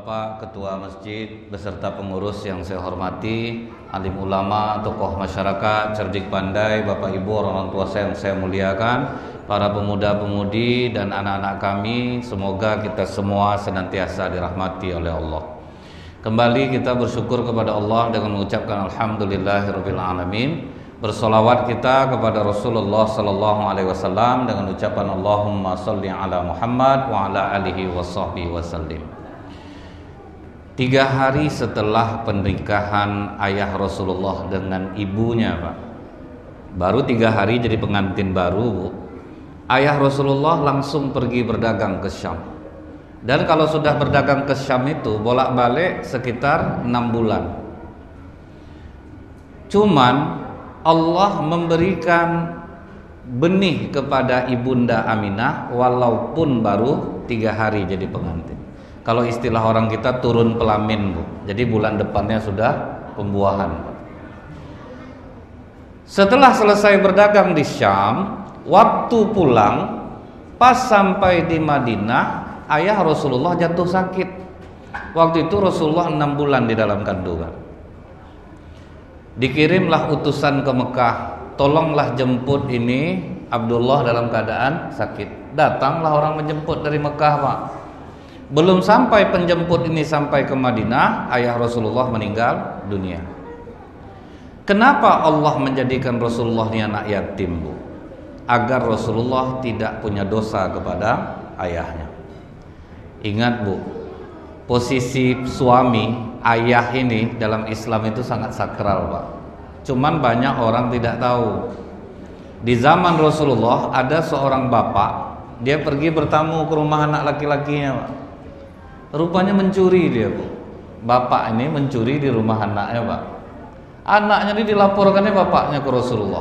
Bapak Ketua Masjid beserta pengurus yang saya hormati, alim ulama, tokoh masyarakat, cerdik pandai, Bapak Ibu, orang tua saya yang saya muliakan, para pemuda-pemudi dan anak-anak kami, semoga kita semua senantiasa dirahmati oleh Allah. Kembali kita bersyukur kepada Allah dengan mengucapkan alhamdulillahirabbil alamin. Bersolawat kita kepada Rasulullah sallallahu alaihi wasallam dengan ucapan Allahumma shalli ala Muhammad wa ala alihi washabbihi wasallim. 3 hari setelah pernikahan ayah Rasulullah dengan ibunya, Pak, baru 3 hari jadi pengantin baru, Bu. Ayah Rasulullah langsung pergi berdagang ke Syam. Dan kalau sudah berdagang ke Syam itu bolak-balik sekitar 6 bulan. Cuman Allah memberikan benih kepada ibunda Aminah walaupun baru 3 hari jadi pengantin. Kalau istilah orang kita turun pelamin, Bu. Jadi bulan depannya sudah pembuahan. Setelah selesai berdagang di Syam, waktu pulang pas sampai di Madinah, ayah Rasulullah jatuh sakit. Waktu itu Rasulullah 6 bulan di dalam kandungan. Dikirimlah utusan ke Mekah, tolonglah jemput ini Abdullah dalam keadaan sakit. Datanglah orang menjemput dari Mekah, Pak. Belum sampai penjemput ini sampai ke Madinah, ayah Rasulullah meninggal dunia. Kenapa Allah menjadikan Rasulullah ini anak yatim, Bu? Agar Rasulullah tidak punya dosa kepada ayahnya. Ingat, Bu, posisi suami, ayah ini dalam Islam itu sangat sakral, Pak. Cuman banyak orang tidak tahu. Di zaman Rasulullah ada seorang bapak, dia pergi bertamu ke rumah anak laki-lakinya, Pak. Rupanya mencuri dia, Bu. Bapak ini mencuri di rumah anaknya, Pak. Anaknya ini dilaporkannya bapaknya ke Rasulullah.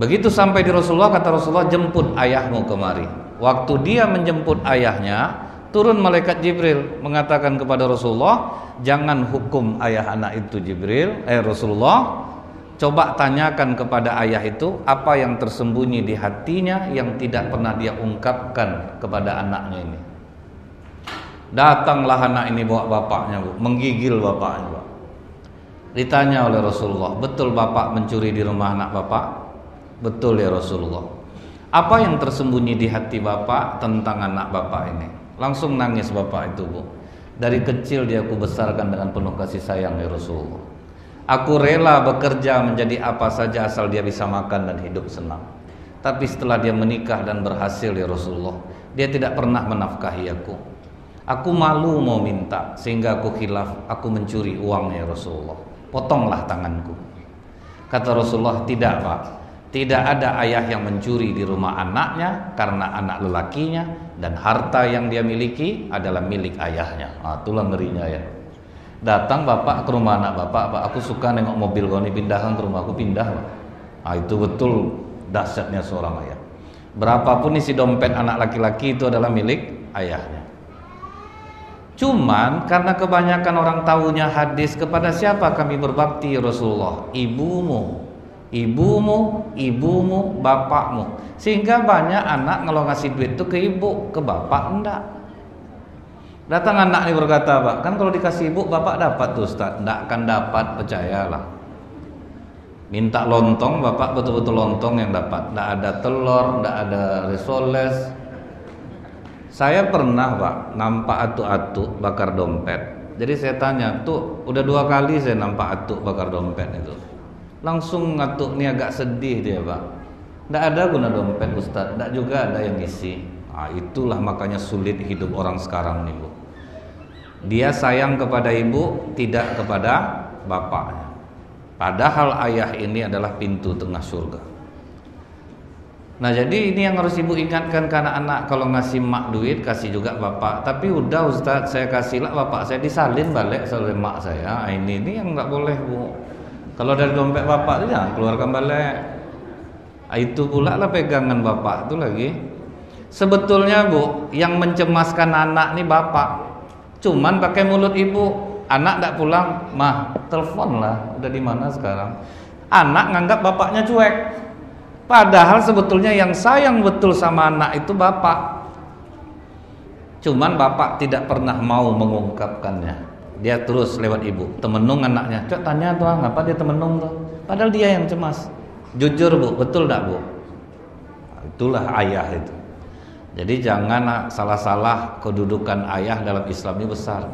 Begitu sampai di Rasulullah, kata Rasulullah, jemput ayahmu kemari. Waktu dia menjemput ayahnya, turun malaikat Jibril mengatakan kepada Rasulullah, jangan hukum ayah anak itu Rasulullah, coba tanyakan kepada ayah itu apa yang tersembunyi di hatinya yang tidak pernah dia ungkapkan kepada anaknya ini. Datanglah anak ini bawa bapaknya, Bu, menggigil bapaknya, Pak. Ditanya oleh Rasulullah, betul bapak mencuri di rumah anak bapak? Betul ya Rasulullah. Apa yang tersembunyi di hati bapak tentang anak bapak ini? Langsung nangis bapak itu, Bu. Dari kecil dia aku besarkan dengan penuh kasih sayang ya Rasulullah. Aku rela bekerja menjadi apa saja asal dia bisa makan dan hidup senang. Tapi setelah dia menikah dan berhasil ya Rasulullah, dia tidak pernah menafkahi aku. Aku malu mau minta sehingga aku khilaf, aku mencuri uangnya ya Rasulullah. Potonglah tanganku. Kata Rasulullah, tidak, Pak. Tidak ada ayah yang mencuri di rumah anaknya karena anak lelakinya, dan harta yang dia miliki adalah milik ayahnya. Itulah ngerinya ya. Datang bapak ke rumah anak bapak, Pak, aku suka nengok mobil kau ini, pindahkan ke rumah aku, pindah, Pak. Itu betul dahsyatnya seorang ayah. Berapapun isi dompet anak laki-laki itu adalah milik ayahnya. Cuman karena kebanyakan orang tahunya hadis, kepada siapa kami berbakti Rasulullah? Ibumu, bapakmu. Sehingga banyak anak kalau ngasih duit itu ke ibu, ke bapak enggak. Datang anak ini berkata, Pak, kan kalau dikasih ibu bapak dapat tuh, Ustaz. Enggak akan dapat, percayalah. Minta lontong, bapak betul-betul lontong yang dapat. Enggak ada telur, enggak ada risoles. Saya pernah, Pak, nampak atuk-atuk bakar dompet. Jadi saya tanya, tuh udah 2 kali saya nampak atuk bakar dompet itu. Langsung ngatuk nih agak sedih dia, Pak. Nggak ada guna dompet, Ustaz. Nggak juga ada yang isi. Itulah makanya sulit hidup orang sekarang nih, Bu. Dia sayang kepada ibu, tidak kepada bapaknya. Padahal ayah ini adalah pintu tengah surga. Nah, jadi ini yang harus ibu ingatkan ke anak-anak. Kalau ngasih mak duit, kasih juga bapak. Tapi udah Ustaz, saya kasihlah bapak saya, disalin balik oleh mak saya. Ini yang nggak boleh, Bu. Kalau dari dompet bapak itu jangan keluarkan balik. Itu pula lah pegangan bapak itu lagi. Sebetulnya, Bu, yang mencemaskan anak nih bapak. Cuman pakai mulut ibu. Anak tidak pulang, mah telepon lah. Udah di mana sekarang? Anak nganggap bapaknya cuek. Padahal sebetulnya yang sayang betul sama anak itu bapak. Cuman bapak tidak pernah mau mengungkapkannya. Dia terus lewat ibu, temenung anaknya. Cok tanya tuh, ngapa dia temenung tuh? Padahal dia yang cemas. Jujur bu, betul tak bu? Itulah ayah itu. Jadi jangan salah-salah kedudukan ayah dalam Islam ini besar.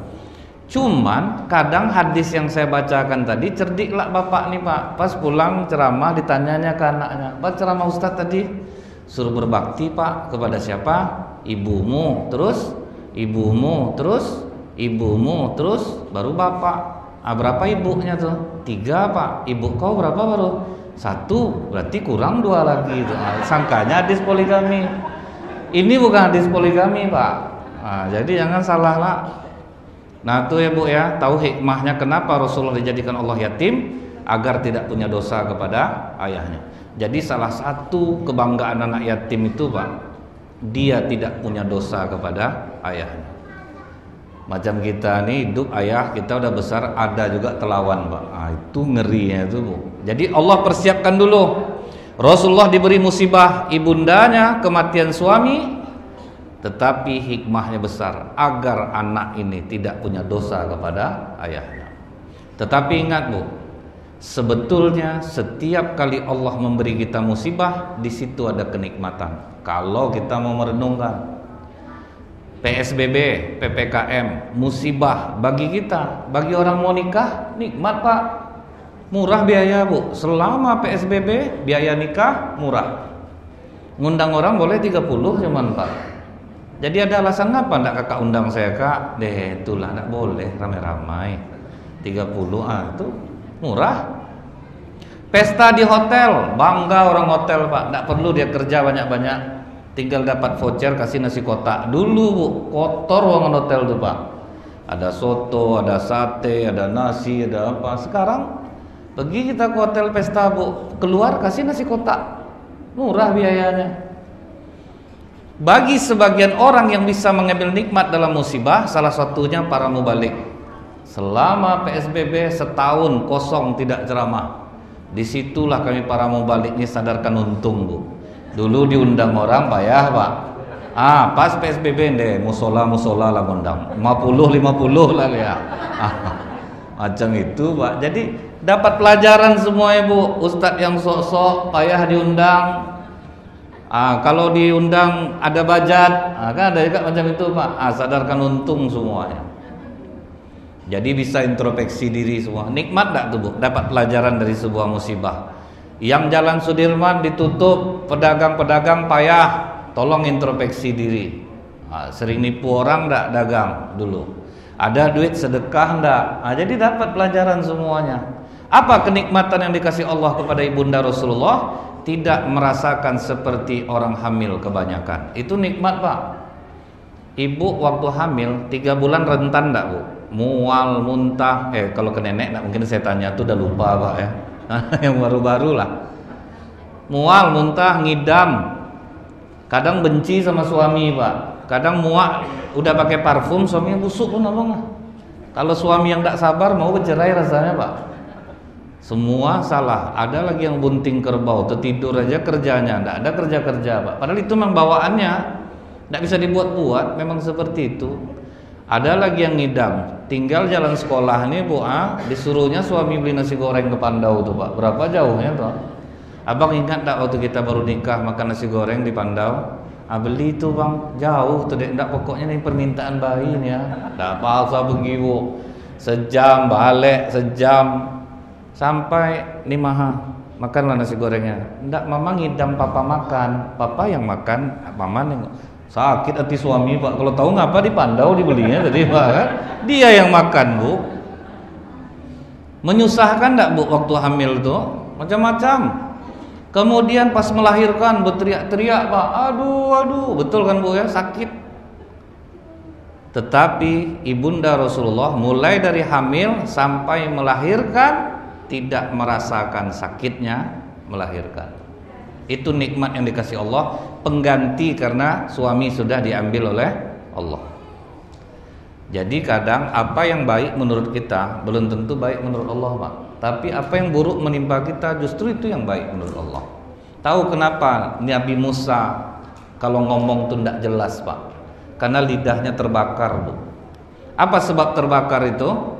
Cuman kadang hadis yang saya bacakan tadi, cerdiklah bapak nih pak. Pas pulang ceramah ditanyanya ke anaknya, Pak ceramah Ustadz tadi suruh berbakti pak kepada siapa? Ibumu, terus ibumu, terus ibumu, terus baru bapak. Berapa ibunya tuh? 3 pak. Ibu kau berapa baru? 1, berarti kurang 2 lagi itu. Sangkanya hadis poligami. Ini bukan hadis poligami pak. Jadi jangan salah lah. Nah tuh ya bu ya, tahu hikmahnya kenapa Rasulullah dijadikan Allah yatim, agar tidak punya dosa kepada ayahnya. Jadi salah satu kebanggaan anak yatim itu pak, dia tidak punya dosa kepada ayahnya. Macam kita nih hidup ayah kita udah besar, ada juga telawan pak. Itu ngerinya itu bu. Jadi Allah persiapkan dulu. Rasulullah diberi musibah ibundanya, kematian suami, tetapi hikmahnya besar agar anak ini tidak punya dosa kepada ayahnya. Tetapi ingat bu, sebetulnya setiap kali Allah memberi kita musibah, di situ ada kenikmatan. Kalau kita mau merenungkan, PSBB, PPKM, musibah bagi kita, bagi orang mau nikah, nikmat pak, murah biaya bu. Selama PSBB biaya nikah murah. Ngundang orang boleh 30 cuman pak. Jadi ada alasan apa enggak kakak undang saya kak? Itulah enggak boleh ramai-ramai. 30 itu murah. Pesta di hotel, bangga orang hotel pak, enggak perlu dia kerja banyak-banyak, tinggal dapat voucher kasih nasi kotak. Dulu bu, kotor ruangan hotel tuh pak. Ada soto, ada sate, ada nasi, ada apa. Sekarang pergi kita ke hotel pesta bu, keluar kasih nasi kotak, murah biayanya. Bagi sebagian orang yang bisa mengambil nikmat dalam musibah, salah satunya para mubalik. Selama PSBB setahun kosong tidak ceramah, disitulah kami para mubalik ini sadarkan untung bu. Dulu diundang orang payah pak. Pas PSBB deh, musola lah ngundang 50 lah ya. Macam itu pak. Jadi dapat pelajaran semua ibu. Ustadz yang sok-sok payah diundang. Kalau diundang ada budget, kan ada juga macam itu pak. Sadarkan untung semuanya. Jadi bisa introspeksi diri semua. Nikmat tak tuh bu? Dapat pelajaran dari sebuah musibah. Yang Jalan Sudirman ditutup, pedagang-pedagang payah, tolong introspeksi diri. Sering nipu orang tak dagang dulu? Ada duit sedekah enggak? Jadi dapat pelajaran semuanya. Apa kenikmatan yang dikasih Allah kepada ibunda Rasulullah? Tidak merasakan seperti orang hamil kebanyakan. Itu nikmat pak. Ibu waktu hamil 3 bulan rentan enggak bu? Mual, muntah. Kalau ke nenek enggak mungkin saya tanya tuh udah lupa pak ya. Yang baru-baru lah. Mual, muntah, ngidam. Kadang benci sama suami pak. Kadang muak, udah pakai parfum suaminya busuk pun abang. Kalau suami yang enggak sabar mau bercerai rasanya pak. Semua salah. Ada lagi yang bunting kerbau, tertidur aja kerjanya, enggak ada kerja-kerja pak. Padahal itu memang bawaannya, enggak bisa dibuat-buat, memang seperti itu. Ada lagi yang ngidam, tinggal jalan sekolah nih bu, disuruhnya suami beli nasi goreng ke Pandau tuh pak. Berapa jauhnya tuh? Abang ingat tak waktu kita baru nikah makan nasi goreng di Pandau? Beli itu bang, jauh tuh dek. Enggak, pokoknya ini permintaan bayi nih ya. Enggak apa-apa pergi bu, sejam balik, sejam sampai nih makanlah nasi gorengnya. Enggak, mama ngidam papa makan, papa yang makan, mama nengok. Sakit hati suami pak, kalau tahu ngapa di Pandau dibelinya tadi pak kan? Dia yang makan bu. Menyusahkan enggak bu waktu hamil tuh? Macam-macam. Kemudian pas melahirkan berteriak-teriak pak, aduh, betul kan bu ya, sakit. Tetapi ibunda Rasulullah mulai dari hamil sampai melahirkan tidak merasakan sakitnya melahirkan. Itu nikmat yang dikasih Allah, pengganti karena suami sudah diambil oleh Allah. Jadi kadang apa yang baik menurut kita belum tentu baik menurut Allah pak. Tapi apa yang buruk menimpa kita justru itu yang baik menurut Allah. Tahu kenapa Nabi Musa kalau ngomong tuh tidak jelas pak? karena lidahnya terbakar, Bu. Apa sebab terbakar itu?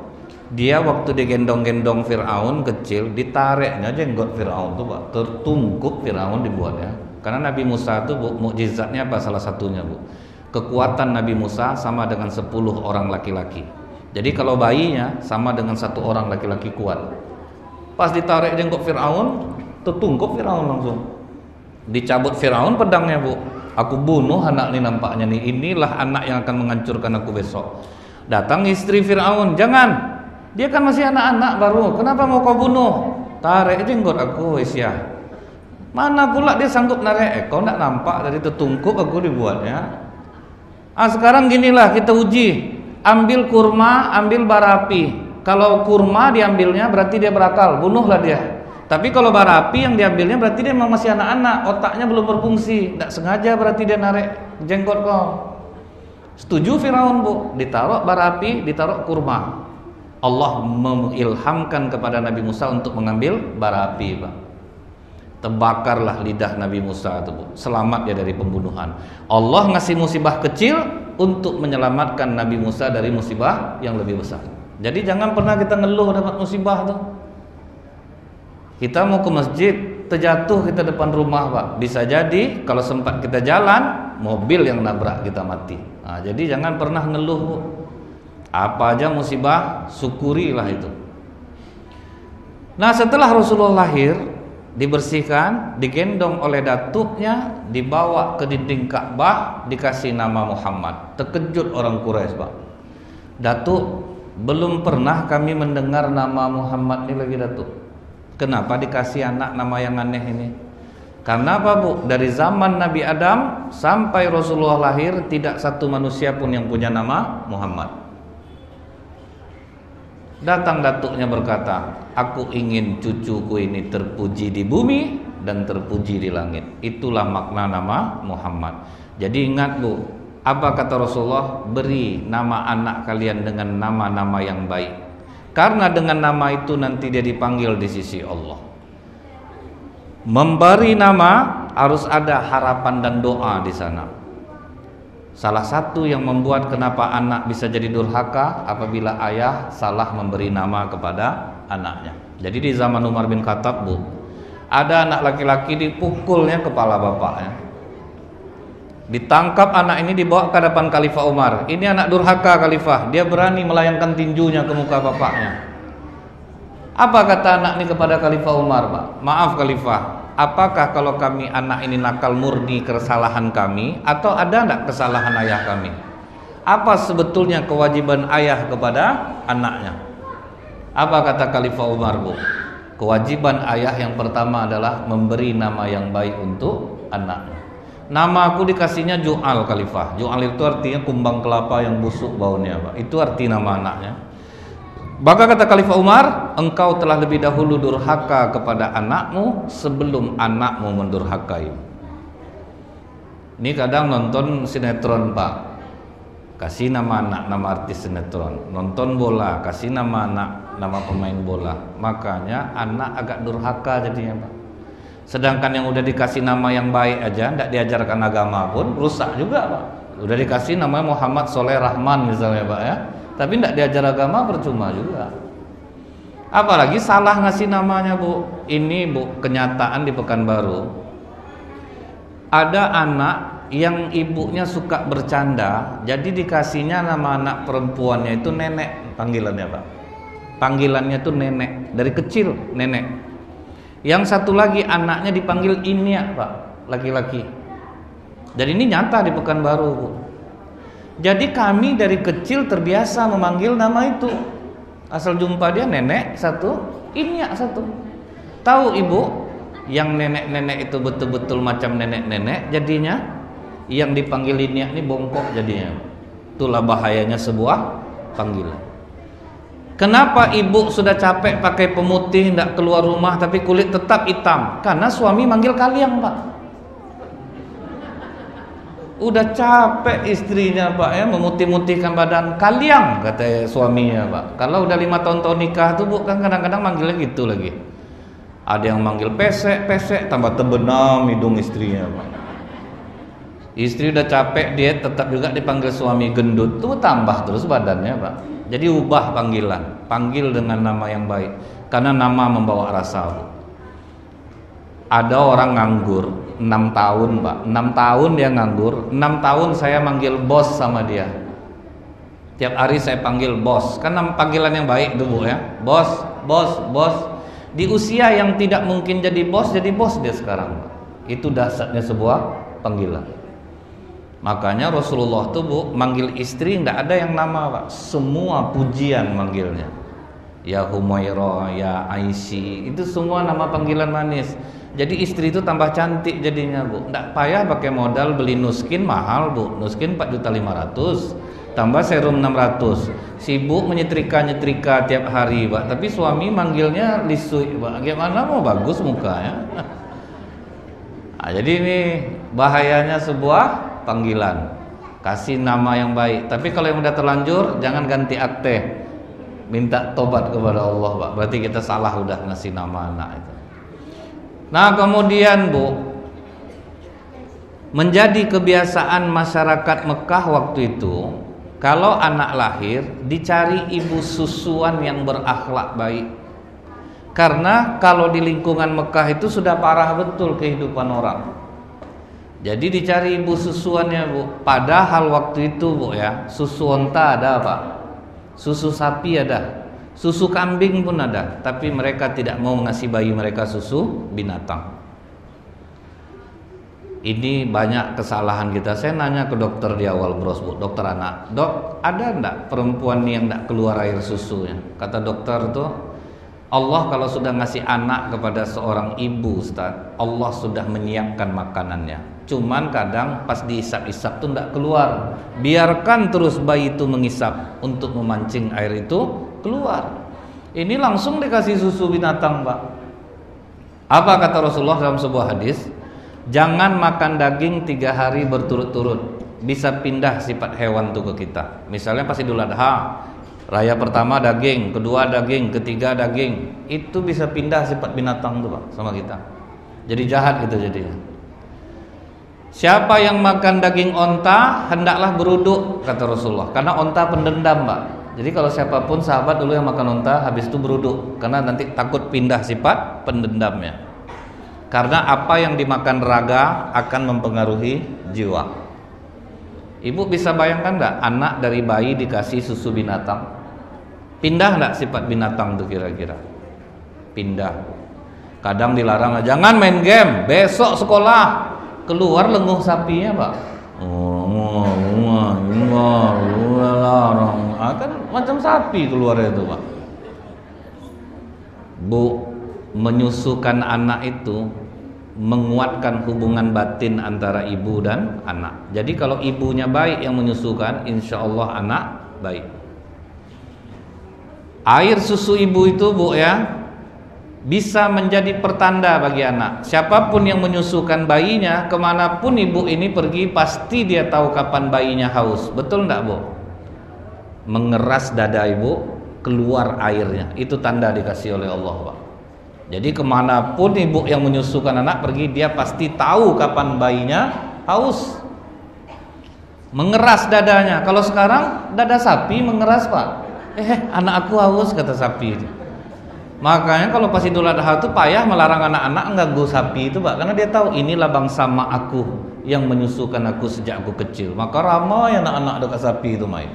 Dia waktu digendong-gendong Fir'aun kecil, ditariknya jenggot Fir'aun tuh, Pak, tertungkup Fir'aun dibuatnya. Karena Nabi Musa itu, Bu, mukjizatnya apa salah satunya, Bu? Kekuatan Nabi Musa sama dengan 10 orang laki-laki. Jadi kalau bayinya sama dengan 1 orang laki-laki kuat. Pas ditarik jenggot Fir'aun, tertungkup Fir'aun langsung. Dicabut Fir'aun pedangnya, Bu. Aku bunuh anak ini nampaknya nih. Inilah anak yang akan menghancurkan aku besok. Datang istri Fir'aun, jangan. Dia kan masih anak-anak baru. Kenapa mau kau bunuh? Tarik jenggot aku, Isya. Mana pula dia sanggup narik? Kau nak nampak tadi tertungkup aku dibuatnya. Sekarang ginilah kita uji. Ambil kurma, ambil bara api. Kalau kurma diambilnya berarti dia berakal, bunuhlah dia. Tapi kalau bara api yang diambilnya berarti dia memang masih anak-anak, otaknya belum berfungsi. Tidak sengaja berarti dia narik jenggot kau. Setuju Firaun, Bu. Ditaruh bara api, ditaruh kurma. Allah mengilhamkan kepada Nabi Musa untuk mengambil bara api, Pak. Terbakarlah lidah Nabi Musa itu, Bu. Selamat dia dari pembunuhan. Allah ngasih musibah kecil untuk menyelamatkan Nabi Musa dari musibah yang lebih besar. Jadi jangan pernah kita ngeluh dapat musibah tuh. Kita mau ke masjid, terjatuh kita depan rumah, Pak. Bisa jadi kalau sempat kita jalan, mobil yang nabrak kita mati. Jadi jangan pernah ngeluh, Bu. Apa aja musibah, syukurilah itu. Nah, setelah Rasulullah lahir, dibersihkan, digendong oleh datuknya, dibawa ke dinding Ka'bah, dikasih nama Muhammad. Terkejut orang Quraisy, Pak. Datuk, belum pernah kami mendengar nama Muhammad ini lagi, Datuk. Kenapa dikasih anak nama yang aneh ini? Karena apa, Bu? Dari zaman Nabi Adam sampai Rasulullah lahir, tidak satu manusia pun yang punya nama Muhammad. Datang datuknya berkata, aku ingin cucuku ini terpuji di bumi dan terpuji di langit. Itulah makna nama Muhammad. Jadi ingat, Bu, apa kata Rasulullah? Beri nama anak kalian dengan nama-nama yang baik. Karena dengan nama itu nanti dia dipanggil di sisi Allah. Memberi nama harus ada harapan dan doa di sana. Salah satu yang membuat kenapa anak bisa jadi durhaka apabila ayah salah memberi nama kepada anaknya. Jadi di zaman Umar bin Khattab, Bu, ada anak laki-laki dipukulnya kepala bapaknya. Ditangkap anak ini, dibawa ke depan Khalifah Umar. Ini anak durhaka Khalifah, dia berani melayangkan tinjunya ke muka bapaknya. Apa kata anak ini kepada Khalifah Umar, Pak? Maaf Khalifah, apakah kalau kami anak ini nakal murni kesalahan kami, atau ada enggak kesalahan ayah kami? Apa sebetulnya kewajiban ayah kepada anaknya? Apa kata Khalifah Umar, Bu? Kewajiban ayah yang pertama adalah memberi nama yang baik untuk anaknya. Nama aku dikasihnya Ju'al, Khalifah. Ju'al itu artinya kumbang kelapa yang busuk baunya, Pak. Itu arti nama anaknya. Maka kata Khalifah Umar, engkau telah lebih dahulu durhaka kepada anakmu sebelum anakmu mendurhakai. Ini kadang nonton sinetron, Pak, kasih nama anak nama artis sinetron. Nonton bola, kasih nama anak nama pemain bola. Makanya anak agak durhaka jadinya, Pak. Sedangkan yang udah dikasih nama yang baik aja, tidak diajarkan agama pun rusak juga, Pak. Udah dikasih namanya Muhammad Soleh Rahman misalnya, Pak, ya, tapi tidak diajar agama, percuma juga. Apalagi salah ngasih namanya, Bu. Ini, Bu, kenyataan di Pekanbaru. Ada anak yang ibunya suka bercanda, jadi dikasihnya nama anak perempuannya itu nenek panggilannya, Pak. Panggilannya itu nenek, dari kecil nenek. Yang satu lagi anaknya dipanggil Inya, Pak, laki-laki. Dan ini nyata di Pekanbaru, Bu. Jadi kami dari kecil terbiasa memanggil nama itu. Asal jumpa dia nenek satu, Inya satu. Tahu Ibu, yang nenek-nenek itu betul-betul macam nenek-nenek jadinya. Yang dipanggil Inya ini bongkok jadinya. Itulah bahayanya sebuah panggilan. Kenapa ibu sudah capek pakai pemutih, tidak keluar rumah tapi kulit tetap hitam? Karena suami manggil kalian, Pak. Udah capek istrinya, Pak, ya, memutih-mutihkan badan. Kalian, kata suaminya, Pak. Kalau udah 5 tahun nikah tuh, Bu, kan kadang-kadang manggilnya gitu lagi. Ada yang manggil pesek, tambah terbenam hidung istrinya, Pak. Istri udah capek diet, tetap juga dipanggil suami gendut, tuh tambah terus badannya, Pak. Jadi ubah panggilan, panggil dengan nama yang baik, karena nama membawa rasa, Bu. Ada orang nganggur 6 tahun, Pak. 6 tahun dia nganggur, 6 tahun saya manggil bos sama dia. Tiap hari saya panggil bos, kan panggilan yang baik tuh, Bu, ya. Bos, bos, bos. Di usia yang tidak mungkin jadi bos dia sekarang, Pak. Itu dasarnya sebuah panggilan. Makanya Rasulullah tuh, Bu, manggil istri enggak ada yang nama, Pak. Semua pujian manggilnya. Ya Humairah, ya Aisy, itu semua nama panggilan manis. Jadi istri itu tambah cantik jadinya, Bu. Enggak payah pakai modal beli Nuskin mahal, Bu. Nuskin 4.500.000, tambah serum 600. Sibuk menyetrika tiap hari, Pak. Tapi suami manggilnya Lisui, Pak. Gimana mau bagus mukanya? Nah, jadi ini bahayanya sebuah panggilan. Kasih nama yang baik. Tapi kalau yang udah terlanjur, jangan ganti akte. Minta tobat kepada Allah, Pak. Berarti kita salah udah ngasih nama anak itu. Nah, kemudian, Bu, menjadi kebiasaan masyarakat Mekah waktu itu, kalau anak lahir dicari ibu susuan yang berakhlak baik. Karena kalau di lingkungan Mekah itu sudah parah betul kehidupan orang. Jadi dicari ibu susuannya, Bu. Padahal waktu itu, Bu, ya, susu onta ada, Pak. Susu sapi ada. Susu kambing pun ada. Tapi mereka tidak mau ngasih bayi mereka susu binatang. Ini banyak kesalahan kita. Saya nanya ke dokter di awal bros, Bu, dokter anak. Dok, ada enggak perempuan yang enggak keluar air susunya? Kata dokter tuh, Allah kalau sudah ngasih anak kepada seorang ibu, Ustaz, Allah sudah menyiapkan makanannya. Cuman kadang pas diisap-isap tuh enggak keluar. Biarkan terus bayi itu mengisap untuk memancing air itu keluar. Ini langsung dikasih susu binatang, Pak. Apa kata Rasulullah dalam sebuah hadis? Jangan makan daging 3 hari berturut-turut. Bisa pindah sifat hewan tuh ke kita. Misalnya pas Idul Adha, raya pertama daging, kedua daging, ketiga daging. Itu bisa pindah sifat binatang tuh, Pak, sama kita. Jadi jahat gitu jadinya. Siapa yang makan daging onta hendaklah beruduk, kata Rasulullah. Karena onta pendendam, Pak. Jadi kalau siapapun sahabat dulu yang makan onta, habis itu beruduk, karena nanti takut pindah sifat pendendamnya. Karena apa yang dimakan raga akan mempengaruhi jiwa. Ibu bisa bayangkan enggak, anak dari bayi dikasih susu binatang? Pindah enggak sifat binatang itu kira-kira? Pindah. Kadang dilarang, jangan main game, besok sekolah. Keluar lenguh sapinya, Pak. Kan macam sapi keluar itu, Pak. Bu, menyusukan anak itu menguatkan hubungan batin antara ibu dan anak. Jadi kalau ibunya baik yang menyusukan, insya Allah anak baik. Air susu ibu itu, Bu, ya, bisa menjadi pertanda bagi anak. Siapapun yang menyusukan bayinya, kemanapun ibu ini pergi, pasti dia tahu kapan bayinya haus. Betul enggak, Bu? Mengeras dada ibu, keluar airnya. Itu tanda dikasih oleh Allah, Pak. Jadi kemanapun ibu yang menyusukan anak pergi, dia pasti tahu kapan bayinya haus. Mengeras dadanya. Kalau sekarang dada sapi mengeras, Pak. Anak aku haus, kata sapi itu. Makanya kalau pas Idul Adha itu payah melarang anak-anak mengganggu sapi itu, Pak, karena dia tahu inilah bangsa mak aku yang menyusukan aku sejak aku kecil. Maka ramai anak-anak dekat sapi itu main.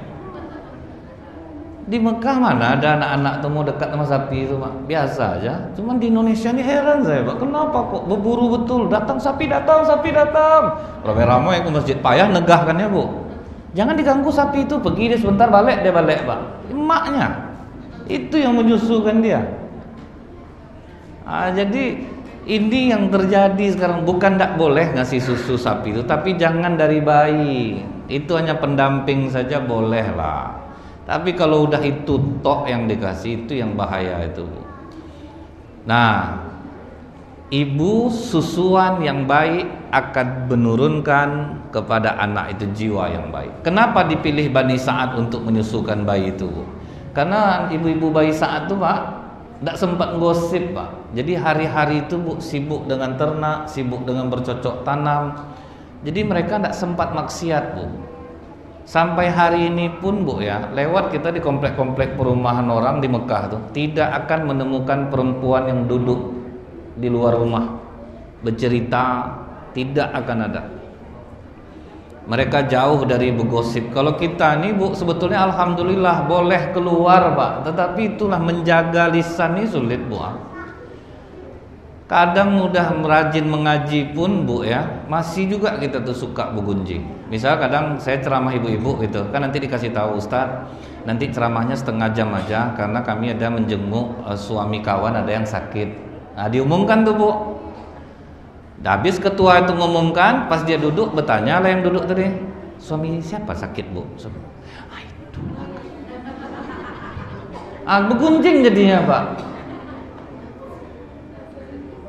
Di Mekah mana ada anak-anak tuh mau dekat sama sapi itu, Pak? Biasa aja. Cuman di Indonesia ini heran saya, Pak. Kenapa kok berburu betul? Datang sapi datang, sapi datang. Ramai-ramai ke masjid, payah negahkan ya, Bu. Jangan diganggu sapi itu, pergi dia sebentar balik, dia balik, Pak. Emaknya itu yang menyusukan dia. Jadi ini yang terjadi sekarang. Bukan tidak boleh ngasih susu sapi itu, tapi jangan dari bayi. Itu hanya pendamping saja boleh lah. Tapi kalau udah itu tok yang dikasih, itu yang bahaya itu. Nah, ibu susuan yang baik akan menurunkan kepada anak itu jiwa yang baik. Kenapa dipilih Bani Sa'ad untuk menyusukan bayi itu? Karena ibu-ibu bayi Sa'ad itu, Pak, tidak sempat gosip, Pak. Jadi hari-hari itu, Bu, sibuk dengan ternak, sibuk dengan bercocok tanam. Jadi mereka tidak sempat maksiat, Bu. Sampai hari ini pun, Bu ya, lewat kita di komplek-komplek perumahan orang di Mekah tuh, tidak akan menemukan perempuan yang duduk di luar rumah bercerita, tidak akan ada. Mereka jauh dari bergosip. Kalau kita nih, Bu, sebetulnya alhamdulillah boleh keluar, Pak, tetapi itulah menjaga lisan ini sulit, Bu. Kadang udah rajin mengaji pun, Bu ya, masih juga kita tuh suka bergunjing. Misal kadang saya ceramah ibu-ibu gitu, kan nanti dikasih tahu Ustadz, nanti ceramahnya setengah jam aja karena kami ada menjenguk suami kawan ada yang sakit. Nah, diumumkan tuh, Bu. Habis ketua itu ngumumkan, pas dia duduk bertanya lah yang duduk tadi, suami siapa sakit, Bu? Itulah. Bergunjing jadinya, Pak.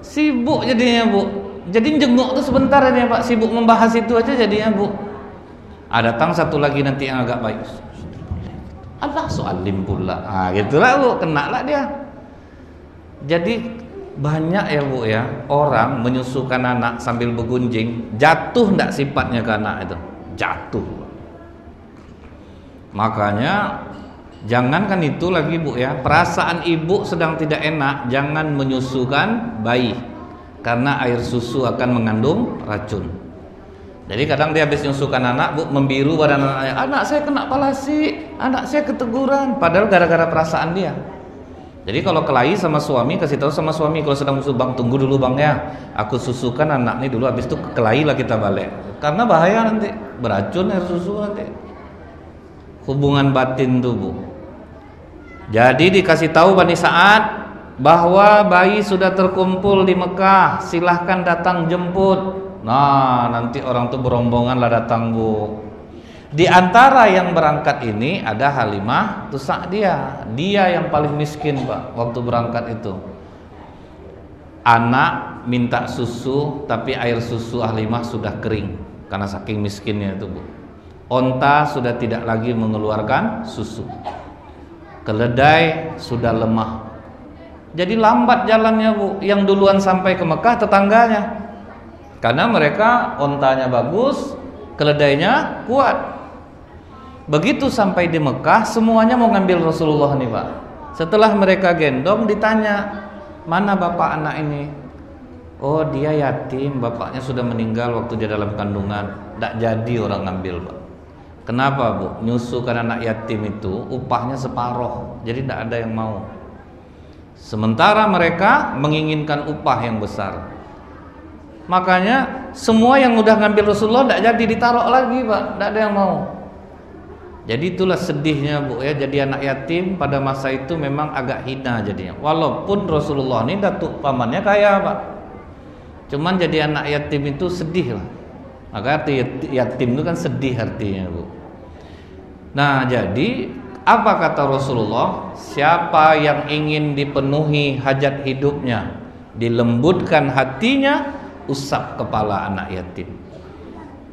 Sibuk jadinya, Bu. Jadi jenguk tuh sebentar ini, Pak. Sibuk membahas itu aja jadinya, Bu. Datang satu lagi nanti yang agak baik. Allah soalim pula. Gitulah, Bu. Kena lah dia. Jadi banyak ya, Bu ya, orang menyusukan anak sambil bergunjing, jatuh ndak sifatnya ke anak itu. Jatuh. Makanya jangankan itu lagi, Bu ya, perasaan ibu sedang tidak enak, jangan menyusukan bayi karena air susu akan mengandung racun. Jadi kadang dia habis menyusukan anak, Bu, membiru badan anaknya, anak saya kena palasi, anak saya keteguran, padahal gara-gara perasaan dia. Jadi kalau kelahi sama suami, kasih tahu sama suami kalau sedang susu, bang tunggu dulu bang ya, aku susukan anak ini dulu, habis itu kelahi lah kita balik, karena bahaya nanti, beracun air susu nanti, hubungan batin tuh, Bu. Jadi dikasih tahu Bani Sa'ad bahwa bayi sudah terkumpul di Mekah, silahkan datang jemput. Nah, nanti orang tuh berombongan lah datang, Bu. Di antara yang berangkat ini ada Halimah tuh Sa'diyah. Dia yang paling miskin, Pak, waktu berangkat itu. Anak minta susu, tapi air susu Halimah sudah kering karena saking miskinnya itu, Bu. Onta sudah tidak lagi mengeluarkan susu. Keledai sudah lemah. Jadi lambat jalannya, Bu. Yang duluan sampai ke Mekah tetangganya. Karena mereka ontanya bagus, keledainya kuat. Begitu sampai di Mekah, semuanya mau ngambil Rasulullah nih, Pak. Setelah mereka gendong, ditanya, mana bapak anak ini? Oh, dia yatim, bapaknya sudah meninggal waktu dia dalam kandungan. Tidak jadi orang ngambil, Pak. Kenapa, Bu? Nyusukan anak yatim itu upahnya separuh, jadi tidak ada yang mau. Sementara mereka menginginkan upah yang besar. Makanya semua yang udah ngambil Rasulullah tidak jadi ditaruh lagi, Pak. Tidak ada yang mau. Jadi itulah sedihnya, Bu ya, jadi anak yatim pada masa itu memang agak hina jadinya. Walaupun Rasulullah ini datuk pamannya kaya, Pak. Cuman jadi anak yatim itu sedih lah. Maka arti yatim itu kan sedih artinya, Bu. Nah, jadi apa kata Rasulullah? Siapa yang ingin dipenuhi hajat hidupnya, dilembutkan hatinya, usap kepala anak yatim.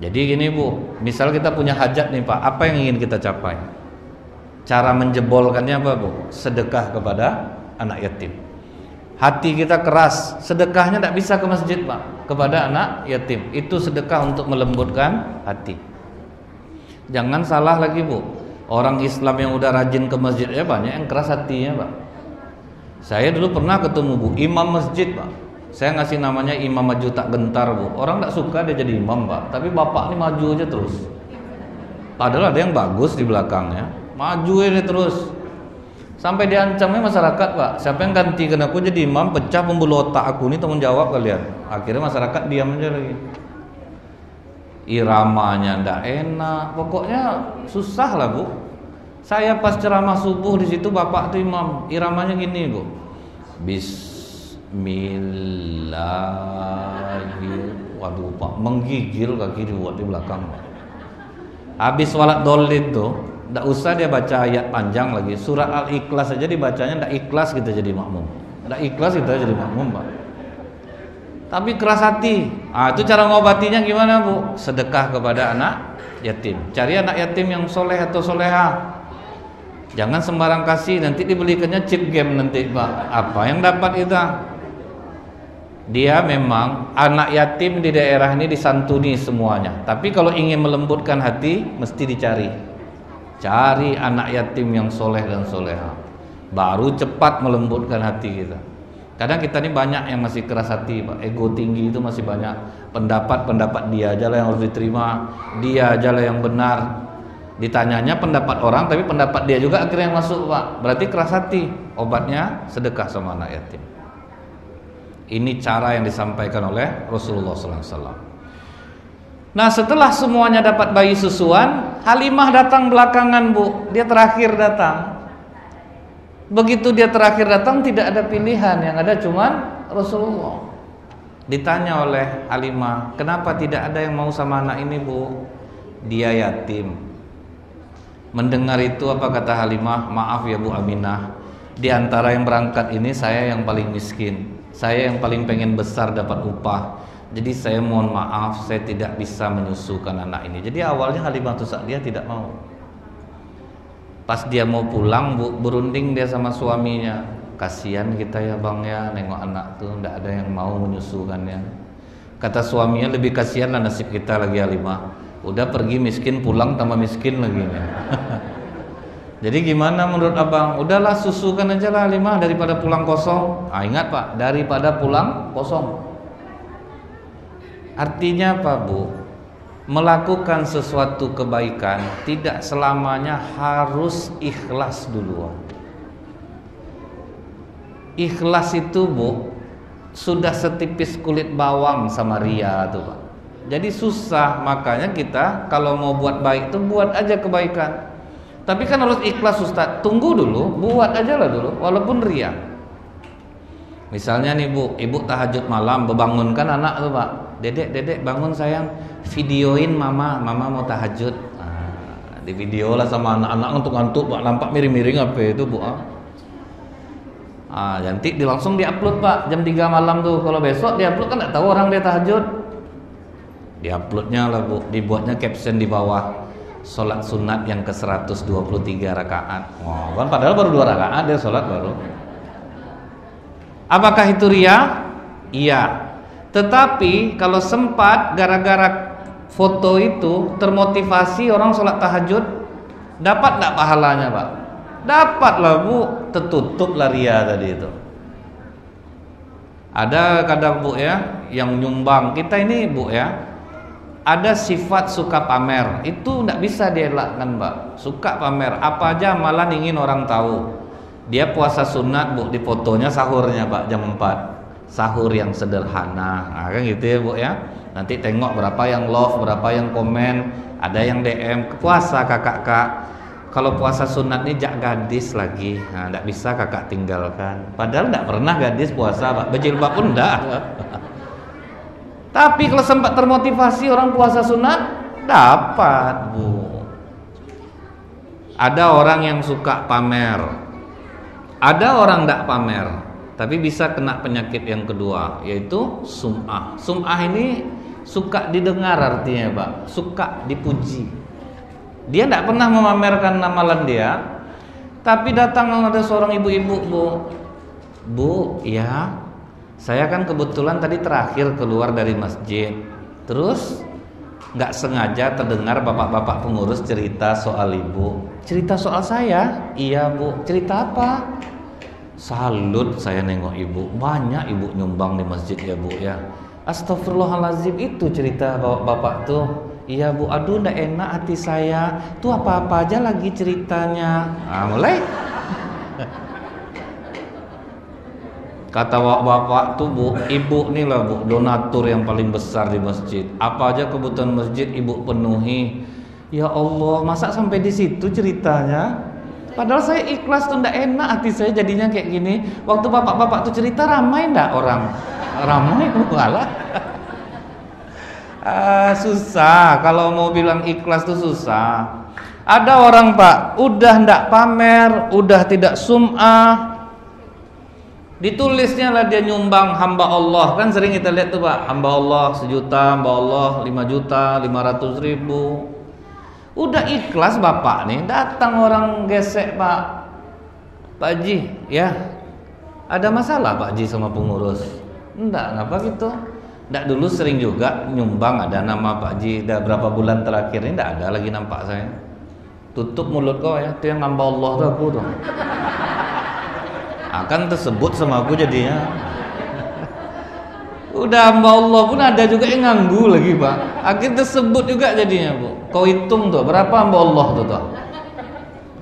Jadi gini, Bu, misal kita punya hajat nih, Pak, apa yang ingin kita capai? Cara menjebolkannya apa, Bu? Sedekah kepada anak yatim. Hati kita keras, sedekahnya tidak bisa ke masjid, Pak, kepada anak yatim. Itu sedekah untuk melembutkan hati. Jangan salah lagi, Bu, orang Islam yang udah rajin ke masjid ya banyak yang keras hatinya, Pak. Saya dulu pernah ketemu, Bu, imam masjid, Pak. Saya ngasih namanya imam maju tak gentar, Bu. Orang tak suka dia jadi imam, Pak. Tapi bapak ini maju aja terus. Padahal ada yang bagus di belakangnya, maju aja terus. Sampai diancamnya masyarakat, Pak. Siapa yang gantikan aku jadi imam, pecah pembuluh otak aku, ini tanggung jawab kalian. Akhirnya masyarakat diam aja lagi. Iramanya ndak enak, pokoknya susah lah, Bu. Saya pas ceramah subuh di situ, bapak tuh imam, iramanya gini, Bu. Waduh, Pak, menggigil kaki dibuat di belakang. Habis sholat dolid tuh, tidak usah dia baca ayat panjang lagi, surat Al-Ikhlas saja dibacanya tidak ikhlas kita jadi makmum. Tidak ikhlas kita jadi makmum, Pak. Tapi keras hati. Itu cara ngobatinya gimana, Bu? Sedekah kepada anak yatim. Cari anak yatim yang soleh atau soleha. Jangan sembarang kasih, nanti dibelikannya chip game nanti, Pak. Apa yang dapat kita? Dia memang anak yatim di daerah ini disantuni semuanya. Tapi kalau ingin melembutkan hati, mesti dicari. Cari anak yatim yang soleh dan soleha, baru cepat melembutkan hati kita. Kadang kita ini banyak yang masih keras hati, Pak. Ego tinggi itu masih banyak. Pendapat dia aja lah yang harus diterima, dia aja lah yang benar. Ditanyanya pendapat orang, tapi pendapat dia juga akhirnya yang masuk, Pak. Berarti keras hati. Obatnya sedekah sama anak yatim. Ini cara yang disampaikan oleh Rasulullah SAW. Nah, setelah semuanya dapat bayi susuan, Halimah datang belakangan, Bu. Dia terakhir datang. Begitu dia terakhir datang, tidak ada pilihan, yang ada cuman Rasulullah. Ditanya oleh Halimah, kenapa tidak ada yang mau sama anak ini, Bu? Dia yatim. Mendengar itu apa kata Halimah? Maaf ya Bu Aminah, di antara yang berangkat ini saya yang paling miskin. Saya yang paling pengen besar dapat upah. Jadi saya mohon maaf, saya tidak bisa menyusukan anak ini. Jadi awalnya Halimah Sa'diyah tidak mau. Pas dia mau pulang, Bu, berunding dia sama suaminya. Kasihan kita ya Bang ya, nengok anak tuh tidak ada yang mau menyusukannya. Kata suaminya, lebih kasihan lah nasib kita lagi Halimah. Udah pergi miskin, pulang tambah miskin lagi nih. Jadi gimana menurut abang? Udahlah susukan aja lah Halimah daripada pulang kosong. Ingat Pak, daripada pulang kosong. Artinya apa, Bu? Melakukan sesuatu kebaikan tidak selamanya harus ikhlas duluan. Ikhlas itu, Bu, sudah setipis kulit bawang sama ria tuh, Pak. Jadi susah, makanya kita kalau mau buat baik tuh buat aja kebaikan. Tapi kan harus ikhlas, Ustaz. Tunggu dulu, buat aja lah dulu, walaupun ria. Misalnya nih Bu, ibu tahajud malam, membangunkan anak tuh Pak. Dedek bangun sayang, videoin mama mau tahajud. Di video lah sama anak-anak ngantuk-ngantuk Pak, nampak miring-miring apa itu Bu. Nanti langsung diupload Pak, jam 3 malam tuh. Kalau besok diupload kan nggak tahu orang dia tahajud. Diuploadnya lah Bu, dibuatnya caption di bawah. Sholat sunat yang ke 123 rakaat. Kan padahal baru 2 rakaat dia sholat baru. Apakah itu ria? Iya. Tetapi kalau sempat gara-gara foto itu termotivasi orang sholat tahajud, dapat nggak pahalanya Pak? Dapat lah Bu, tertutup lah ria tadi itu. Ada kadang Bu ya, yang nyumbang kita ini Bu ya, ada sifat suka pamer, itu tidak bisa dielakkan Pak. Suka pamer, apa aja malah ingin orang tahu. Dia puasa sunat Bu, di fotonya sahurnya Pak jam 4. Sahur yang sederhana, kan gitu ya Bu ya. Nanti tengok berapa yang love, berapa yang komen, ada yang DM, puasa kakak. Kalau puasa sunat ini jak gadis lagi, tidak bisa kakak tinggalkan. Padahal tidak pernah gadis puasa Pak, berjilbab pun tidak. Tapi kalau sempat termotivasi orang puasa sunat, dapat Bu. Ada orang yang suka pamer, ada orang tidak pamer, tapi bisa kena penyakit yang kedua, yaitu sum'ah. Sum'ah ini suka didengar artinya Pak, suka dipuji. Dia tidak pernah memamerkan amalan dia, tapi datang ada seorang ibu-ibu, Bu, ya saya kan kebetulan tadi terakhir keluar dari masjid, terus nggak sengaja terdengar bapak-bapak pengurus cerita soal ibu. Cerita soal saya? Iya Bu. Cerita apa? Salut saya nengok ibu, banyak ibu nyumbang di masjid ya Bu ya. Astagfirullahaladzim, itu cerita bapak-bapak tuh. Iya Bu, aduh ndak enak hati saya. Tuh apa-apa aja lagi ceritanya. Mulai. Kata bapak tuh Bu, ibu nih lah Bu, donatur yang paling besar di masjid. Apa aja kebutuhan masjid ibu penuhi. Ya Allah, masa sampai di situ ceritanya? Padahal saya ikhlas tuh, ndak enak hati saya jadinya kayak gini. Waktu bapak-bapak tuh cerita, ramai ndak orang? Ramai malah. Susah kalau mau bilang ikhlas tuh susah. Ada orang Pak, udah ndak pamer, udah tidak sum'ah. Ditulisnya lah dia nyumbang hamba Allah. Kan sering kita lihat tuh Pak, hamba Allah 1 juta, hamba Allah 5.500.000. Udah ikhlas bapak nih, datang orang gesek Pak Haji, ya ada masalah Pak Haji sama pengurus. Enggak, ngapa gitu? Enggak, dulu sering juga nyumbang, ada nama Pak Ji, udah berapa bulan terakhir ini enggak ada lagi nampak saya. Tutup mulut kau ya, itu yang ngamba Allah tuh aku tuh. Akan tersebut sama aku jadinya. Udah hamba Allah pun ada juga yang nganggu lagi Pak. Akhirnya tersebut juga jadinya Bu. Kau hitung tuh berapa hamba Allah tuh.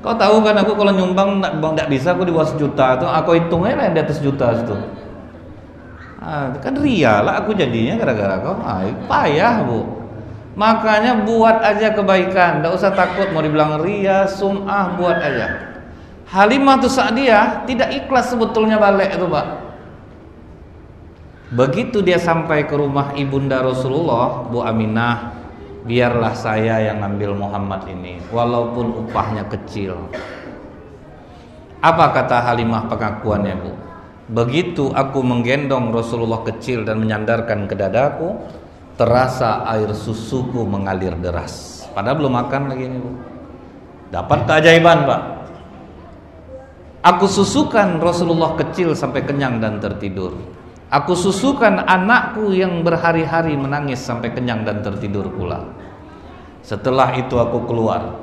Kau tahu kan aku kalau nyumbang enggak bisa, aku di bawah 1 juta tuh. Aku hitung aja lah yang di atas 1 juta situ. Kan ria lah aku jadinya gara-gara kau. Payah Bu. Makanya buat aja kebaikan, enggak usah takut mau dibilang ria, sum'ah, buat aja. Halimah Sa'diyah tidak ikhlas sebetulnya balik itu Pak. Begitu dia sampai ke rumah ibunda Rasulullah, Bu Aminah, biarlah saya yang ngambil Muhammad ini walaupun upahnya kecil. Apa kata Halimah pengakuannya Bu? Begitu aku menggendong Rasulullah kecil dan menyandarkan ke dadaku, terasa air susuku mengalir deras. Padahal belum makan lagi ini Bu. Dapat keajaiban Pak. Aku susukan Rasulullah kecil sampai kenyang dan tertidur. Aku susukan anakku yang berhari-hari menangis sampai kenyang dan tertidur pula. Setelah itu aku keluar.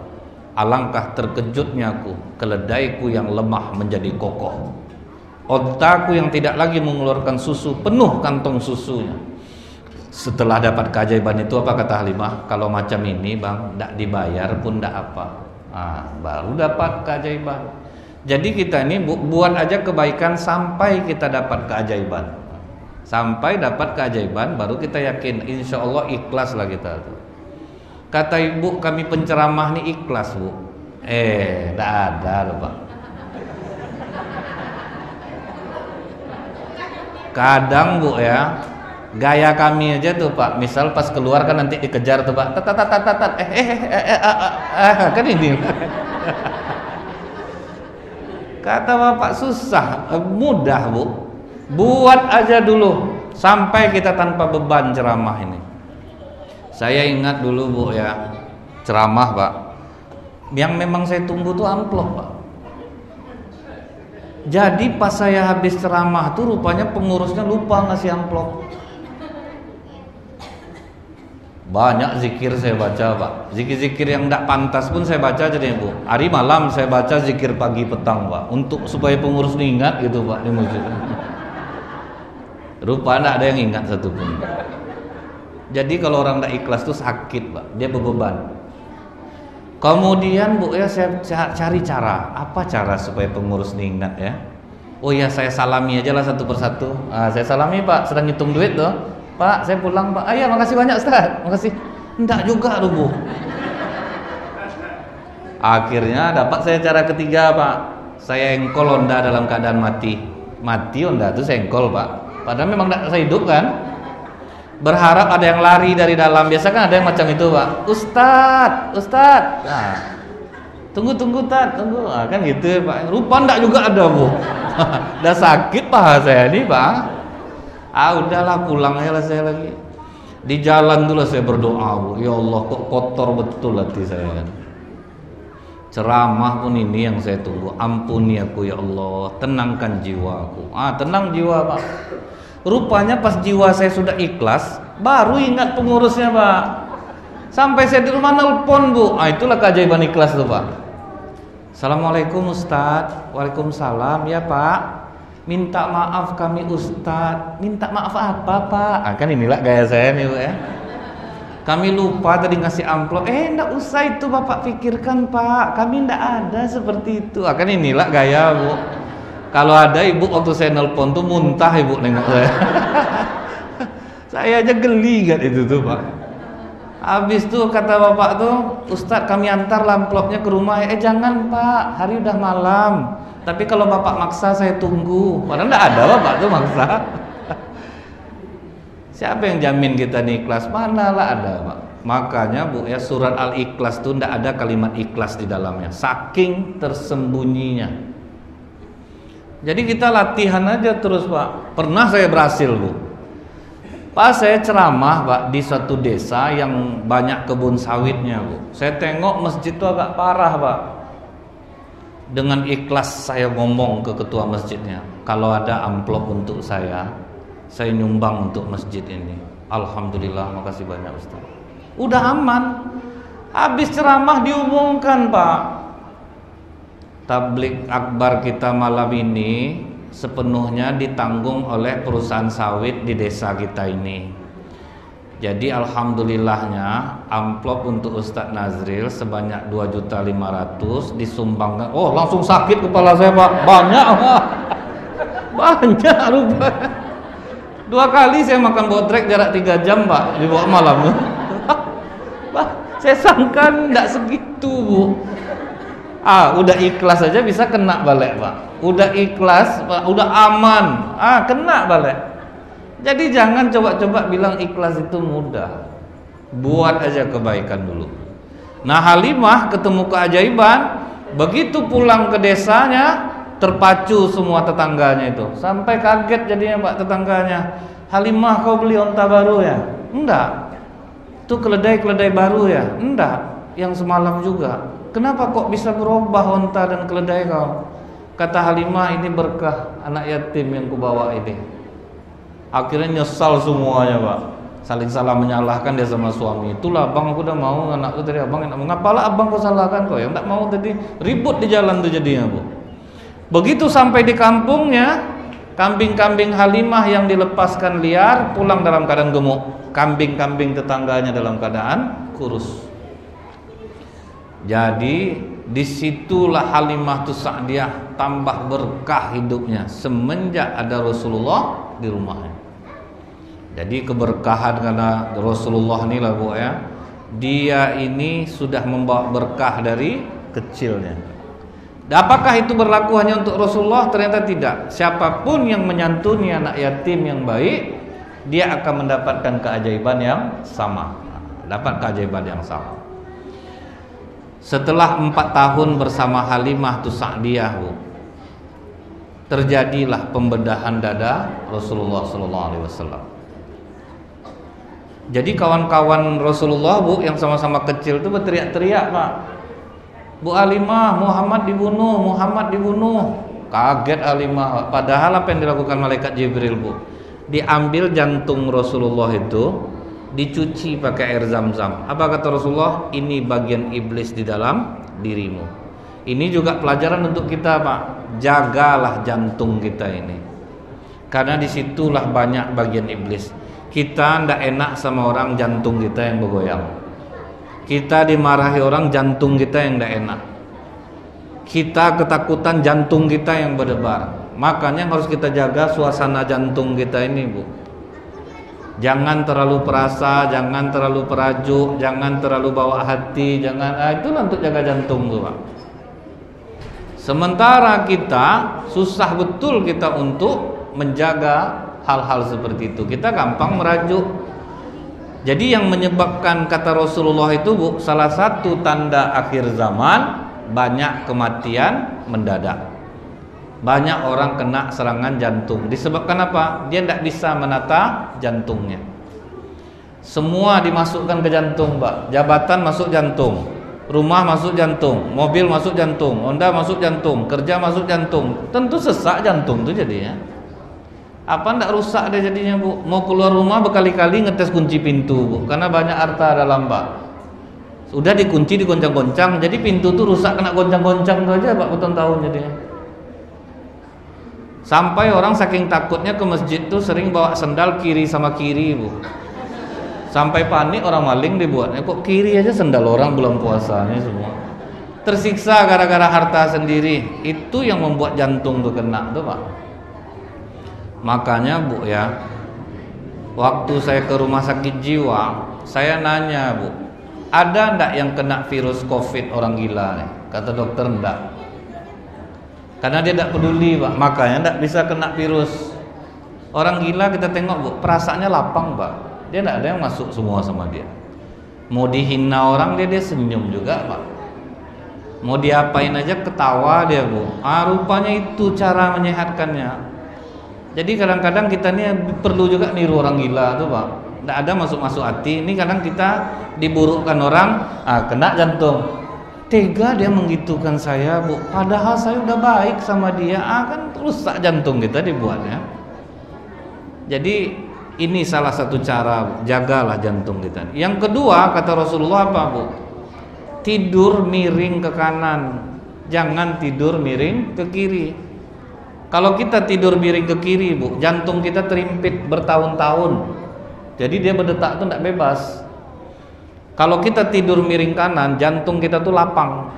Alangkah terkejutnya aku, keledaiku yang lemah menjadi kokoh. Ontaku yang tidak lagi mengeluarkan susu penuh kantong susunya. Setelah dapat keajaiban itu, apa kata Halimah? Kalau macam ini Bang, tidak dibayar pun tidak apa. Baru dapat keajaiban. Jadi kita ini buat aja kebaikan sampai kita dapat keajaiban. Sampai dapat keajaiban baru kita yakin, insya Allah ikhlas lah kita tuh. Kata ibu kami penceramah nih ikhlas Bu. Tidak ada loh Pak. Kadang Bu ya, gaya kami aja tuh Pak. Misal pas keluar kan nanti dikejar tuh Pak. Kan ini. Kata Bapak susah, mudah Bu. Buat aja dulu sampai kita tanpa beban ceramah ini. Saya ingat dulu Bu ya, ceramah Pak. Yang memang saya tunggu tuh amplop Pak. Jadi pas saya habis ceramah tuh rupanya pengurusnya lupa ngasih amplop. Banyak zikir saya baca Pak. Zikir-zikir yang tidak pantas pun saya baca jadi Bu. Hari malam saya baca zikir pagi petang Pak, untuk supaya pengurus ini ingat gitu Pak di masjid. Rupa tidak ada yang ingat satupun. Jadi kalau orang tidak ikhlas tuh sakit Pak, dia beban. Kemudian Bu ya saya cari cara. Apa cara supaya pengurus ini ingat ya? Oh ya saya salami aja lah satu persatu. Saya salami Pak, sedang hitung duit tuh. Pak saya pulang Pak. Iya makasih banyak Ustaz. Makasih. Enggak juga tuh Bu. Akhirnya dapat saya cara ketiga Pak. Saya engkol Honda dalam keadaan mati. Mati Honda tuh saya engkol Pak. Padahal memang tidak saya hidup kan. Berharap ada yang lari dari dalam. Biasa kan ada yang macam itu Pak. Ustadz. Tunggu Tat, tunggu. Kan gitu Pak. Rupa enggak juga ada Bu. Udah sakit paha saya ini Pak. Udahlah pulang aja lah saya lagi. Di jalan dulu saya berdoa Bu. Ya Allah kok kotor betul hati saya kan. Ceramah pun ini yang saya tunggu. Ampuni aku ya Allah, tenangkan jiwaku. Tenang jiwa Pak. Rupanya pas jiwa saya sudah ikhlas, baru ingat pengurusnya Pak. Sampai saya di rumah nelpon Bu. Itulah keajaiban ikhlas tuh Pak. Assalamualaikum Ustadz. Waalaikumsalam ya Pak. Minta maaf kami Ustadz. Minta maaf apa Pak? Kan inilah gaya saya nih Bu ya. Kami lupa tadi ngasih amplop. Enggak usah itu Bapak pikirkan Pak. Kami enggak ada seperti itu. Kan inilah gaya Bu. Kalau ada ibu waktu saya nelpon tuh muntah ibu nengok saya. Saya aja geli kan itu tuh Pak. Habis tuh kata bapak tuh, Ustadz kami antar amplopnya ke rumah. Jangan Pak, hari udah malam. Tapi kalau bapak maksa saya tunggu. Padahal enggak ada bapak tuh maksa. Siapa yang jamin kita nih ikhlas? Manalah ada Pak. Makanya Bu ya surat Al-Ikhlas tuh enggak ada kalimat ikhlas di dalamnya. Saking tersembunyinya. Jadi kita latihan aja terus Pak. Pernah saya berhasil Bu. Pas saya ceramah Pak di suatu desa yang banyak kebun sawitnya Bu. Saya tengok masjid itu agak parah Pak. Dengan ikhlas saya ngomong ke ketua masjidnya, kalau ada amplop untuk saya saya nyumbang untuk masjid ini. Alhamdulillah, makasih banyak Ustaz. Udah aman. Habis ceramah diumumkan, Pak, tablik akbar kita malam ini sepenuhnya ditanggung oleh perusahaan sawit di desa kita ini. Jadi alhamdulillahnya amplop untuk Ustadz Nazril sebanyak 2.500.000 disumbangkan. Oh, langsung sakit kepala saya, Pak. Banyak, Pak. Banyak rupanya. 2 kali saya makan botrek jarak 3 jam, Pak, di bawah malam. Pak, saya sangka enggak segitu, Bu. Udah ikhlas aja bisa kena balik, Pak. Udah ikhlas, Pak, udah aman. Kena balik. Jadi jangan coba-coba bilang ikhlas itu mudah. Buat aja kebaikan dulu. Nah, Halimah ketemu keajaiban, begitu pulang ke desanya terpacu semua tetangganya itu. Sampai kaget jadinya, Pak, tetangganya. Halimah, kau beli onta baru ya? Enggak. Itu keledai-keledai baru ya? Enggak. Yang semalam juga. Kenapa kok bisa berubah onta dan keledai kau? Kata Halimah, ini berkah anak yatim yang kubawa ini. Akhirnya nyesal semuanya, Pak. Saling salah menyalahkan dia sama suami. Itulah abang, aku udah mau anak itu tadi abang enak. Ngapalah abang kau salahkan kau? Yang tak mau tadi ribut di jalan tuh jadinya, Bu. Begitu sampai di kampungnya, kambing-kambing Halimah yang dilepaskan liar pulang dalam keadaan gemuk. Kambing-kambing tetangganya dalam keadaan kurus. Jadi disitulah Halimah Sa'diyah tambah berkah hidupnya semenjak ada Rasulullah di rumahnya. Jadi keberkahan karena Rasulullah ini lah, Bu, ya. Dia ini sudah membawa berkah dari kecilnya. Apakah itu berlaku hanya untuk Rasulullah? Ternyata tidak. Siapapun yang menyantuni anak yatim yang baik, dia akan mendapatkan keajaiban yang sama. Dapat keajaiban yang sama. Setelah 4 tahun bersama Halimah Sa'diyah, Bu, terjadilah pembedahan dada Rasulullah SAW. Jadi kawan-kawan Rasulullah, Bu, yang sama-sama kecil itu berteriak-teriak, Pak. Bu Halimah, Muhammad dibunuh, Muhammad dibunuh. Kaget Halimah. Padahal apa yang dilakukan malaikat Jibril, Bu? Diambil jantung Rasulullah itu, dicuci pakai air zam-zam. Apa kata Rasulullah? Ini bagian iblis di dalam dirimu. Ini juga pelajaran untuk kita, Pak. Jagalah jantung kita ini, karena disitulah banyak bagian iblis. Kita ndak enak sama orang jantung kita yang bergoyang. Kita dimarahi orang jantung kita yang ndak enak. Kita ketakutan jantung kita yang berdebar. Makanya harus kita jaga suasana jantung kita ini, Bu. Jangan terlalu perasa, jangan terlalu perajuk, jangan terlalu bawa hati, jangan. Itulah untuk jaga jantung tuh, Pak. Sementara kita susah betul kita untuk menjaga hal-hal seperti itu. Kita gampang merajuk. Jadi yang menyebabkan kata Rasulullah itu, Bu, salah satu tanda akhir zaman, banyak kematian mendadak. Banyak orang kena serangan jantung. Disebabkan apa? Dia tidak bisa menata jantungnya. Semua dimasukkan ke jantung, Pak. Jabatan masuk jantung, rumah masuk jantung, mobil masuk jantung, Honda masuk jantung, kerja masuk jantung. Tentu sesak jantung itu jadinya. Apa ndak rusak dia jadinya, Bu? Mau keluar rumah berkali-kali ngetes kunci pintu, Bu, karena banyak harta dalam, Pak. Sudah dikunci, digoncang-goncang, jadi pintu tuh rusak kena goncang-goncang tuh aja, Pak, bertahun-tahun jadinya. Sampai orang saking takutnya ke masjid tuh sering bawa sendal kiri sama kiri, Bu. Sampai panik orang maling dibuatnya, kok kiri aja sendal orang bulan puasanya semua. Tersiksa gara-gara harta sendiri. Itu yang membuat jantung tuh kena tuh, Pak. Makanya, Bu, ya, waktu saya ke rumah sakit jiwa, saya nanya, Bu, ada ndak yang kena virus COVID orang gila nih? Kata dokter ndak. Karena dia tidak peduli, Pak. Makanya tidak bisa kena virus. Orang gila kita tengok, Bu, perasaannya lapang, Pak. Dia tidak ada yang masuk semua sama dia. Mau dihina orang dia senyum juga, Pak. Mau diapain aja ketawa dia, Bu. Rupanya itu cara menyehatkannya. Jadi kadang-kadang kita ini perlu juga niru orang gila tuh, Pak. Tidak ada masuk-masuk hati. Ini kadang kita diburukkan orang, kena jantung. Tega dia menggitukan saya, Bu. Padahal saya udah baik sama dia. Kan rusak jantung kita dibuatnya. Jadi ini salah satu cara, jagalah jantung kita. Yang kedua kata Rasulullah apa, Bu? Tidur miring ke kanan, jangan tidur miring ke kiri. Kalau kita tidur miring ke kiri, Bu, jantung kita terimpit bertahun-tahun. Jadi dia berdetak tuh tidak bebas. Kalau kita tidur miring kanan, jantung kita tuh lapang.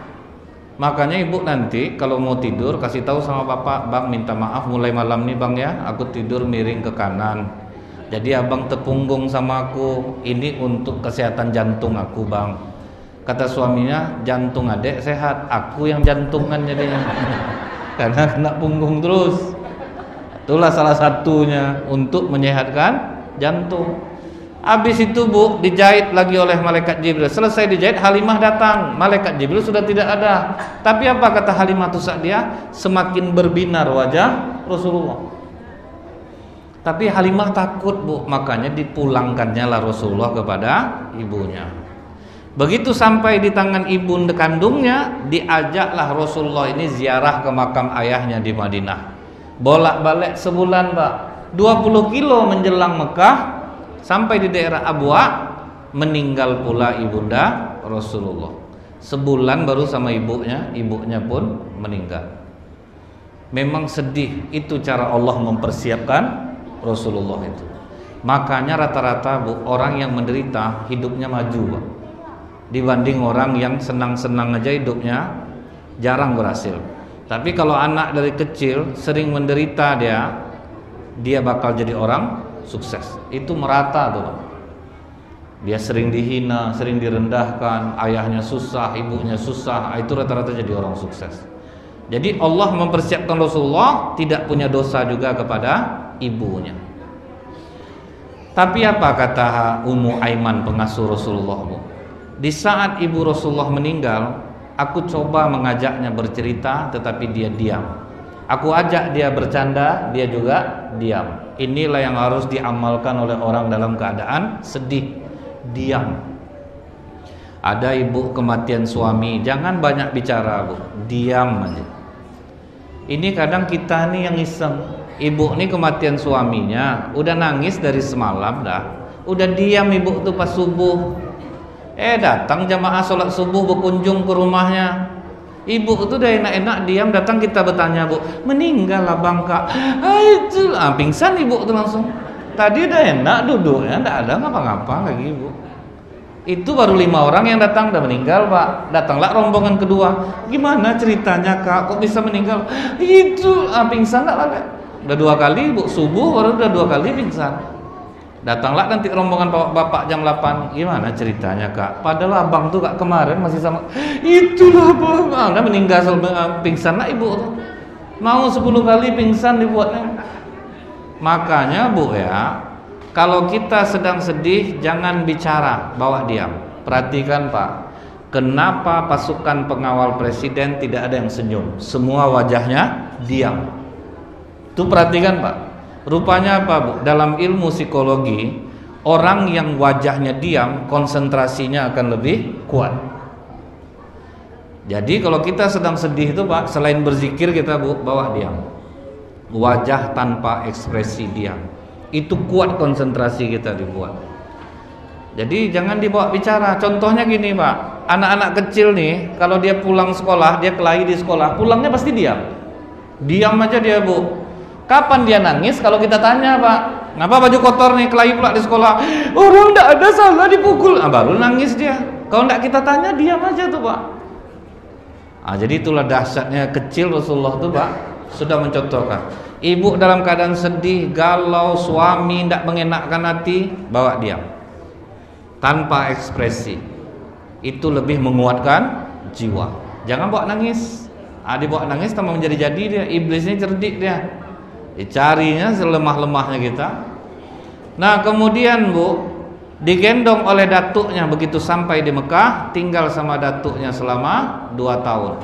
Makanya ibu nanti kalau mau tidur kasih tahu sama bapak, bang minta maaf mulai malam nih bang ya, aku tidur miring ke kanan. Jadi abang tepunggung sama aku, ini untuk kesehatan jantung aku bang. Kata suaminya, jantung adek sehat, aku yang jantungan jadinya. Karena kena punggung terus. Itulah salah satunya untuk menyehatkan jantung. Habis itu Bu, dijahit lagi oleh malaikat Jibril. Selesai dijahit, Halimah datang. Malaikat Jibril sudah tidak ada. Tapi apa kata Halimah Sa'diyah? Semakin berbinar wajah Rasulullah. Tapi Halimah takut Bu, makanya dipulangkannya lah Rasulullah kepada ibunya. Begitu sampai di tangan ibunda kandungnya, diajaklah Rasulullah ini ziarah ke makam ayahnya di Madinah. Bolak-balik sebulan Pak, 20 kilo menjelang Mekah. Sampai di daerah Abwa, meninggal pula ibunda Rasulullah. Sebulan baru sama ibunya pun meninggal. Memang sedih, itu cara Allah mempersiapkan Rasulullah itu. Makanya rata-rata Bu, orang yang menderita hidupnya maju Pak. Dibanding orang yang senang-senang aja hidupnya jarang berhasil. Tapi kalau anak dari kecil sering menderita dia bakal jadi orang sukses. Itu merata tuh. Dia sering dihina, sering direndahkan, ayahnya susah, ibunya susah, itu rata-rata jadi orang sukses. Jadi Allah mempersiapkan Rasulullah tidak punya dosa juga kepada ibunya. Tapi apa kata Ummu Aiman pengasuh Rasulullah Bu? Di saat ibu Rasulullah meninggal, aku coba mengajaknya bercerita tetapi dia diam. Aku ajak dia bercanda, dia juga diam. Inilah yang harus diamalkan oleh orang dalam keadaan sedih, diam. Ada ibu kematian suami, jangan banyak bicara Bu, diam aja. Ini kadang kita nih yang iseng. Ibu nih kematian suaminya, udah nangis dari semalam dah, udah diam ibu tuh pas subuh. Datang jamaah sholat subuh berkunjung ke rumahnya. Ibu itu udah enak-enak diam, datang kita bertanya Bu, meninggal lah bang kak. Itu pingsan ibu itu langsung. Tadi udah enak duduknya, tidak ada ngapa-ngapa lagi ibu. Itu baru 5 orang yang datang, udah meninggal Pak. Datanglah rombongan kedua. Gimana ceritanya kak, kok bisa meninggal? Itu pingsan tak lagi. Udah 2 kali Bu, subuh baru udah 2 kali pingsan. Datanglah nanti rombongan bapak jam 8. Gimana ceritanya kak? Padahal abang tuh kak kemarin masih sama. Itulah bang, Anda meninggal pingsan lah ibu tuh. Mau 10 kali pingsan dibuatnya. Makanya Bu ya, kalau kita sedang sedih jangan bicara, bawa diam. Perhatikan Pak, kenapa pasukan pengawal presiden tidak ada yang senyum? Semua wajahnya diam. Itu perhatikan Pak. Rupanya apa Bu? Dalam ilmu psikologi, orang yang wajahnya diam, konsentrasinya akan lebih kuat. Jadi kalau kita sedang sedih itu Pak, selain berzikir kita Bu, bawa diam. Wajah tanpa ekspresi diam. Itu kuat konsentrasi kita dibuat. Jadi jangan dibawa bicara. Contohnya gini Pak, anak-anak kecil nih, kalau dia pulang sekolah, dia kelahi di sekolah, pulangnya pasti diam. Diam aja dia Bu. Kapan dia nangis? Kalau kita tanya Pak, ngapa baju kotor nih, kelahi pula di sekolah? Orang enggak ada salah dipukul. Baru nangis dia. Kalau enggak kita tanya, diam aja tuh Pak. Jadi itulah dahsyatnya kecil Rasulullah tuh Pak, sudah mencontohkan. Ibu dalam keadaan sedih, galau, suami enggak mengenakkan hati, bawa diam. Tanpa ekspresi. Itu lebih menguatkan jiwa. Jangan bawa nangis. Dibawa nangis tambah menjadi-jadi dia, iblisnya cerdik dia. Dicarinya selemah-lemahnya kita. Nah kemudian Bu, digendong oleh datuknya begitu sampai di Mekah, tinggal sama datuknya selama 2 tahun.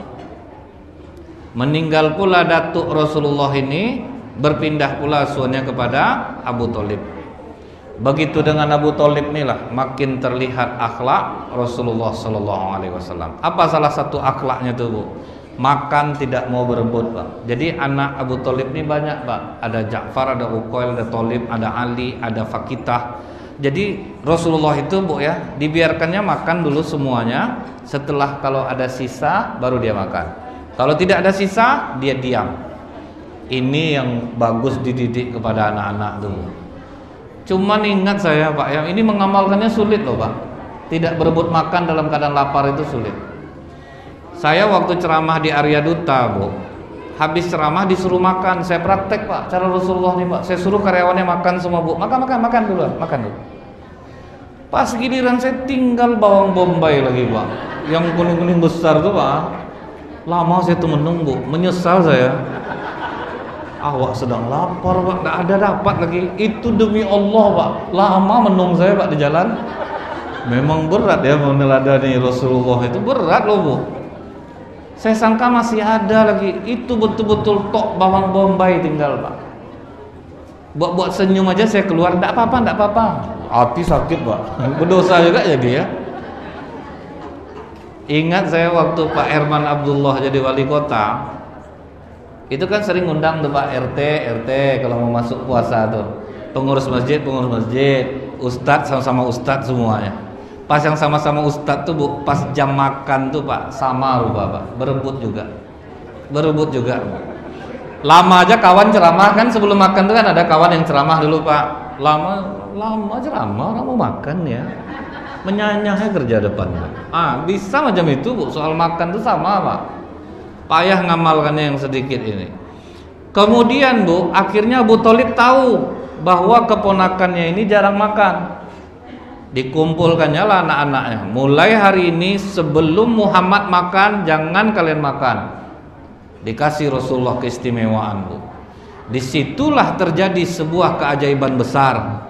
Meninggal pula datuk Rasulullah ini, berpindah pula asuhannya kepada Abu Thalib. Begitu dengan Abu Thalib inilah makin terlihat akhlak Rasulullah SAW. Apa salah satu akhlaknya tuh Bu? makan tidak mau berebut, Pak. Jadi anak Abu Thalib ini banyak, Pak. Ada Ja'far, ada Uqail, ada Thalib, ada Ali, ada Fakitah. Jadi Rasulullah itu, Bu ya, dibiarkannya makan dulu semuanya. Setelah kalau ada sisa baru dia makan. Kalau tidak ada sisa dia diam. Ini yang bagus dididik kepada anak-anak dulu. Cuman ingat saya, Pak, yang ini mengamalkannya sulit loh, Pak. Tidak berebut makan dalam keadaan lapar itu sulit. Saya waktu ceramah di Arya Duta, Bu, habis ceramah disuruh makan. Saya praktek, Pak, cara Rasulullah nih, Pak. Saya suruh karyawannya makan semua, Bu. Makan dulu, makan dulu. Pas giliran saya tinggal bawang bombay lagi, Pak. Yang kuning-kuning besar tuh, Pak. Lama saya tuh menunggu, menyesal saya. Awak sedang lapar, Pak, nggak ada dapat lagi. Itu demi Allah, Pak. Lama menung saya, Pak, di jalan. Memang berat ya meneladani Rasulullah, itu berat loh, Bu. Saya sangka masih ada lagi. Itu betul-betul tok bawang bombay tinggal, Pak. Buat senyum aja saya keluar, nggak apa-apa. Hati sakit, Pak. Berdosa juga jadi ya. Ingat saya waktu Pak Herman Abdullah jadi wali kota, itu kan sering undang tuh Pak RT kalau mau masuk puasa tuh. Pengurus masjid, ustadz sama ustadz semuanya. Pas yang sama-sama ustadz tuh, Bu, pas jam makan tuh, Pak, sama rupa, Pak. Berebut juga. Lama aja kawan ceramah kan, sebelum makan tuh kan ada kawan yang ceramah dulu, Pak. Lama ceramah, orang mau makan ya. Menyanyahnya kerja depan. Bisa macam itu, Bu. Soal makan tuh sama, Pak. Payah ngamalkannya yang sedikit ini. Kemudian, Bu, akhirnya Abu Thalib tahu bahwa keponakannya ini jarang makan. Dikumpulkannya lah anak-anaknya. Mulai hari ini sebelum Muhammad makan, jangan kalian makan. Dikasih Rasulullah keistimewaan, Bu. Disitulah terjadi sebuah keajaiban besar.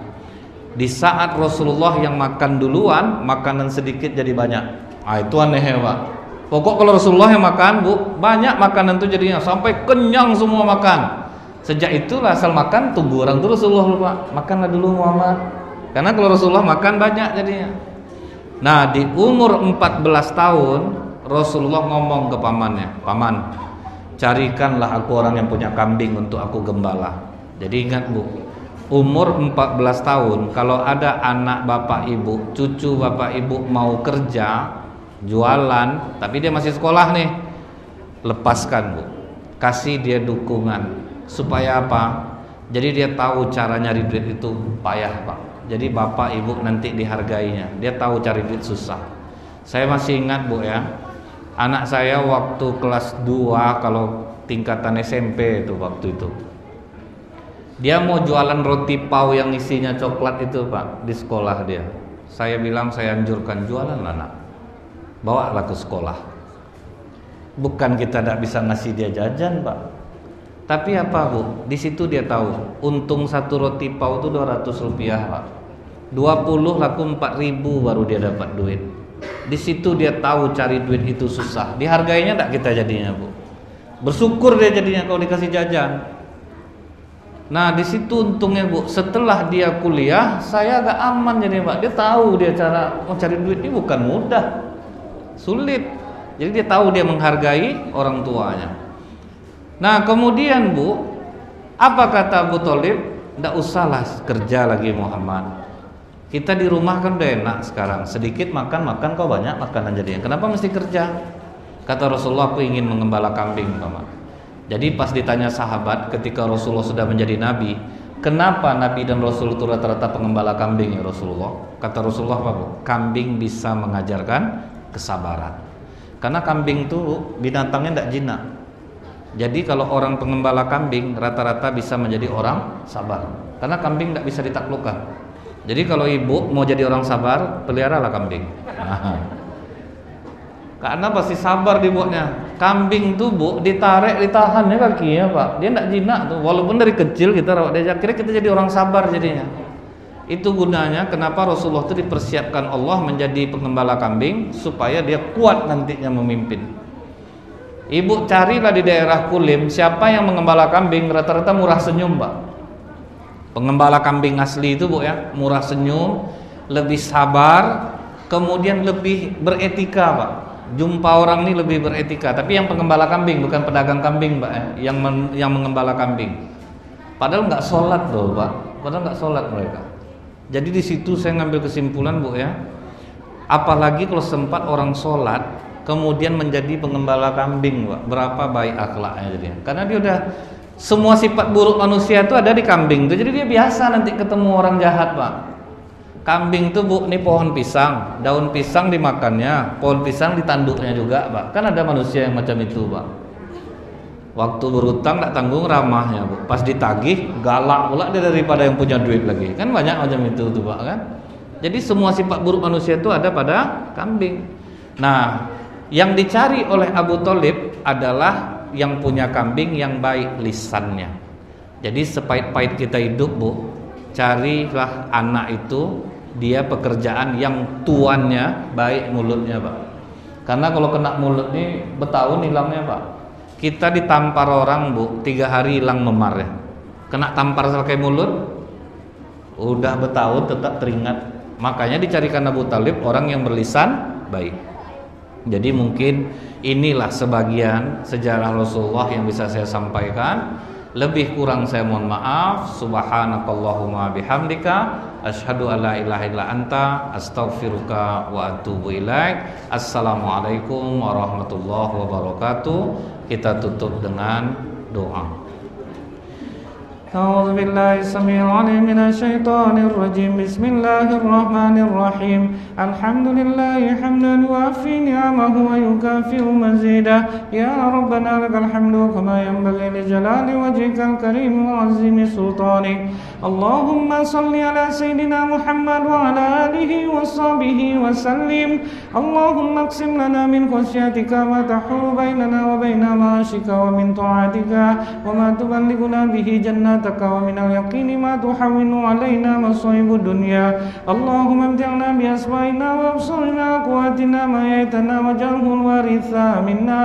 Di saat Rasulullah yang makan duluan, makanan sedikit jadi banyak. Itu aneh ya, Pak. Pokok kalau Rasulullah yang makan, Bu, banyak makanan tuh jadinya sampai kenyang semua makan. Sejak itulah asal makan tunggu orang tuh Rasulullah lupa. Makanlah dulu Muhammad. Karena kalau Rasulullah makan banyak jadinya. Nah, di umur 14 tahun Rasulullah ngomong ke pamannya, "Paman, carikanlah aku orang yang punya kambing untuk aku gembala." Jadi ingat, Bu, umur 14 tahun kalau ada anak bapak ibu, cucu bapak ibu mau kerja jualan, tapi dia masih sekolah nih, lepaskan, Bu. Kasih dia dukungan. Supaya apa? Jadi dia tahu cara nyari duit itu payah, Pak. Jadi bapak ibu nanti dihargainya. Dia tahu cari duit susah. Saya masih ingat, Bu ya, anak saya waktu kelas 2 kalau tingkatan SMP itu waktu itu, dia mau jualan roti pau yang isinya coklat itu, Pak, di sekolah dia. Saya bilang, saya anjurkan jualan, anak, bawalah ke sekolah. Bukan kita tidak bisa ngasih dia jajan, Pak. Tapi apa, Bu? Di situ dia tahu untung satu roti pau itu 200 rupiah, Pak. 20 laku 4.000 baru dia dapat duit. Di situ dia tahu cari duit itu susah. Dihargainya tidak kita jadinya, Bu. Bersyukur dia jadinya kalau dikasih jajan. Nah, di situ untungnya, Bu. Setelah dia kuliah, saya agak aman jadi, Pak. Dia tahu dia cara mencari duit ini bukan mudah, sulit. Jadi dia tahu dia menghargai orang tuanya. Nah, kemudian, Bu, apa kata Abu Thalib? Tidak usahlah kerja lagi Muhammad. Kita di rumah kan udah enak sekarang. Sedikit makan kau banyak makanan jadinya. Kenapa mesti kerja? Kata Rasulullah, aku ingin mengembala kambing, Muhammad. Jadi pas ditanya sahabat ketika Rasulullah sudah menjadi nabi, kenapa nabi dan Rasul itu rata-rata pengembala kambing ya Rasulullah? Kata Rasulullah, apa, Bu? Kambing bisa mengajarkan kesabaran. Karena kambing itu binatangnya tidak jinak. Jadi kalau orang pengembala kambing rata-rata bisa menjadi orang sabar. Karena kambing tidak bisa ditaklukkan. Jadi kalau ibu mau jadi orang sabar, peliharalah kambing. Karena pasti sabar dibuatnya. Kambing tuh, Bu, ditarik, ditahan ya kakinya, Pak. Dia tidak jinak tuh. Walaupun dari kecil kita rawat dia, akhirnya kita jadi orang sabar jadinya. Itu gunanya kenapa Rasulullah itu dipersiapkan Allah menjadi pengembala kambing supaya dia kuat nantinya memimpin. Ibu carilah di daerah Kulim siapa yang mengembala kambing, rata-rata murah senyum, Pak. Pengembala kambing asli itu, Bu ya, murah senyum, lebih sabar, kemudian lebih beretika, Pak. jumpa orang ini lebih beretika. Tapi yang pengembala kambing, bukan pedagang kambing, Pak, yang mengembala kambing. Padahal nggak sholat loh, Pak. Padahal nggak sholat mereka. Jadi di situ saya ngambil kesimpulan, Bu ya. Apalagi kalau sempat orang sholat, kemudian menjadi pengembala kambing, Pak. Berapa baik akhlaknya jadinya. Karena dia udah semua sifat buruk manusia itu ada di kambing itu. Jadi dia biasa nanti ketemu orang jahat, Pak. Kambing itu, Bu, ini pohon pisang, daun pisang dimakannya, pohon pisang ditanduknya juga, Pak. Kan ada manusia yang macam itu, Pak. Waktu berutang tak tanggung ramahnya, Bu. Pas ditagih galak pula dia daripada yang punya duit lagi. Kan banyak macam itu tuh, Pak, kan? Jadi semua sifat buruk manusia itu ada pada kambing. Nah, yang dicari oleh Abu Thalib adalah yang punya kambing yang baik lisannya. Jadi sepahit-pahit kita hidup, Bu, carilah anak itu dia pekerjaan yang tuannya baik mulutnya, Pak. Karena kalau kena mulut ini bertahun hilangnya, Pak. Kita ditampar orang, Bu, 3 hari hilang memar ya. Kena tampar pakai mulut, udah bertahun tetap teringat. Makanya dicarikan Abu Thalib orang yang berlisan baik. Jadi mungkin inilah sebagian sejarah Rasulullah yang bisa saya sampaikan. Lebih kurang saya mohon maaf. Subhanakallahumma bihamdika asyhadu an la ilaha illa anta astaghfiruka wa atubu ilaik. Assalamualaikum warahmatullahi wabarakatuh. Kita tutup dengan doa. أعوذ بالله السميع العليم من الشيطان الرجيم بسم الله الرحمن الرحيم الحمد لله حمدا يوافي نعمه ويكافئ مزيده يا ربنا لك الحمد كما ينبغي لجلال وجهك الكريم وعظيم سلطانك اللهم صل على سيدنا محمد وعلى آله وصحبه وسلم اللهم اقسم لنا من خشيتك ما تحول بيننا وبين معاشك ومن طاعتك وما تبلغنا به جناتك ومن اليقين ما تحول علينا مصائب الدنيا اللهم امتعنا بأسمائنا وأبصارنا وقواتنا ما أحييتنا واجعله الوارث منا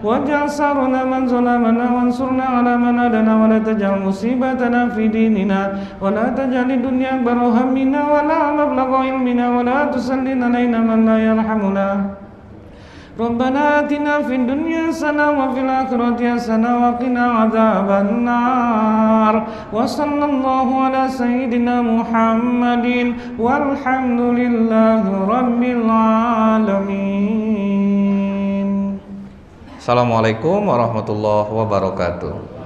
واجعل ثارنا من ظلمنا وانصرنا على من عادانا ولا تجعل مصيبتنا في ديننا ولا تجعل الدنيا أكبر همنا ولا مبلغ علمنا ولا تسلط علينا من لا يرحمنا ربنا آتنا في الدنيا حسنة وفي الآخرة حسنة وقنا عذاب النار وصلى الله على سيدنا محمد والحمد لله رب العالمين. Assalamualaikum warahmatullahi wabarakatuh.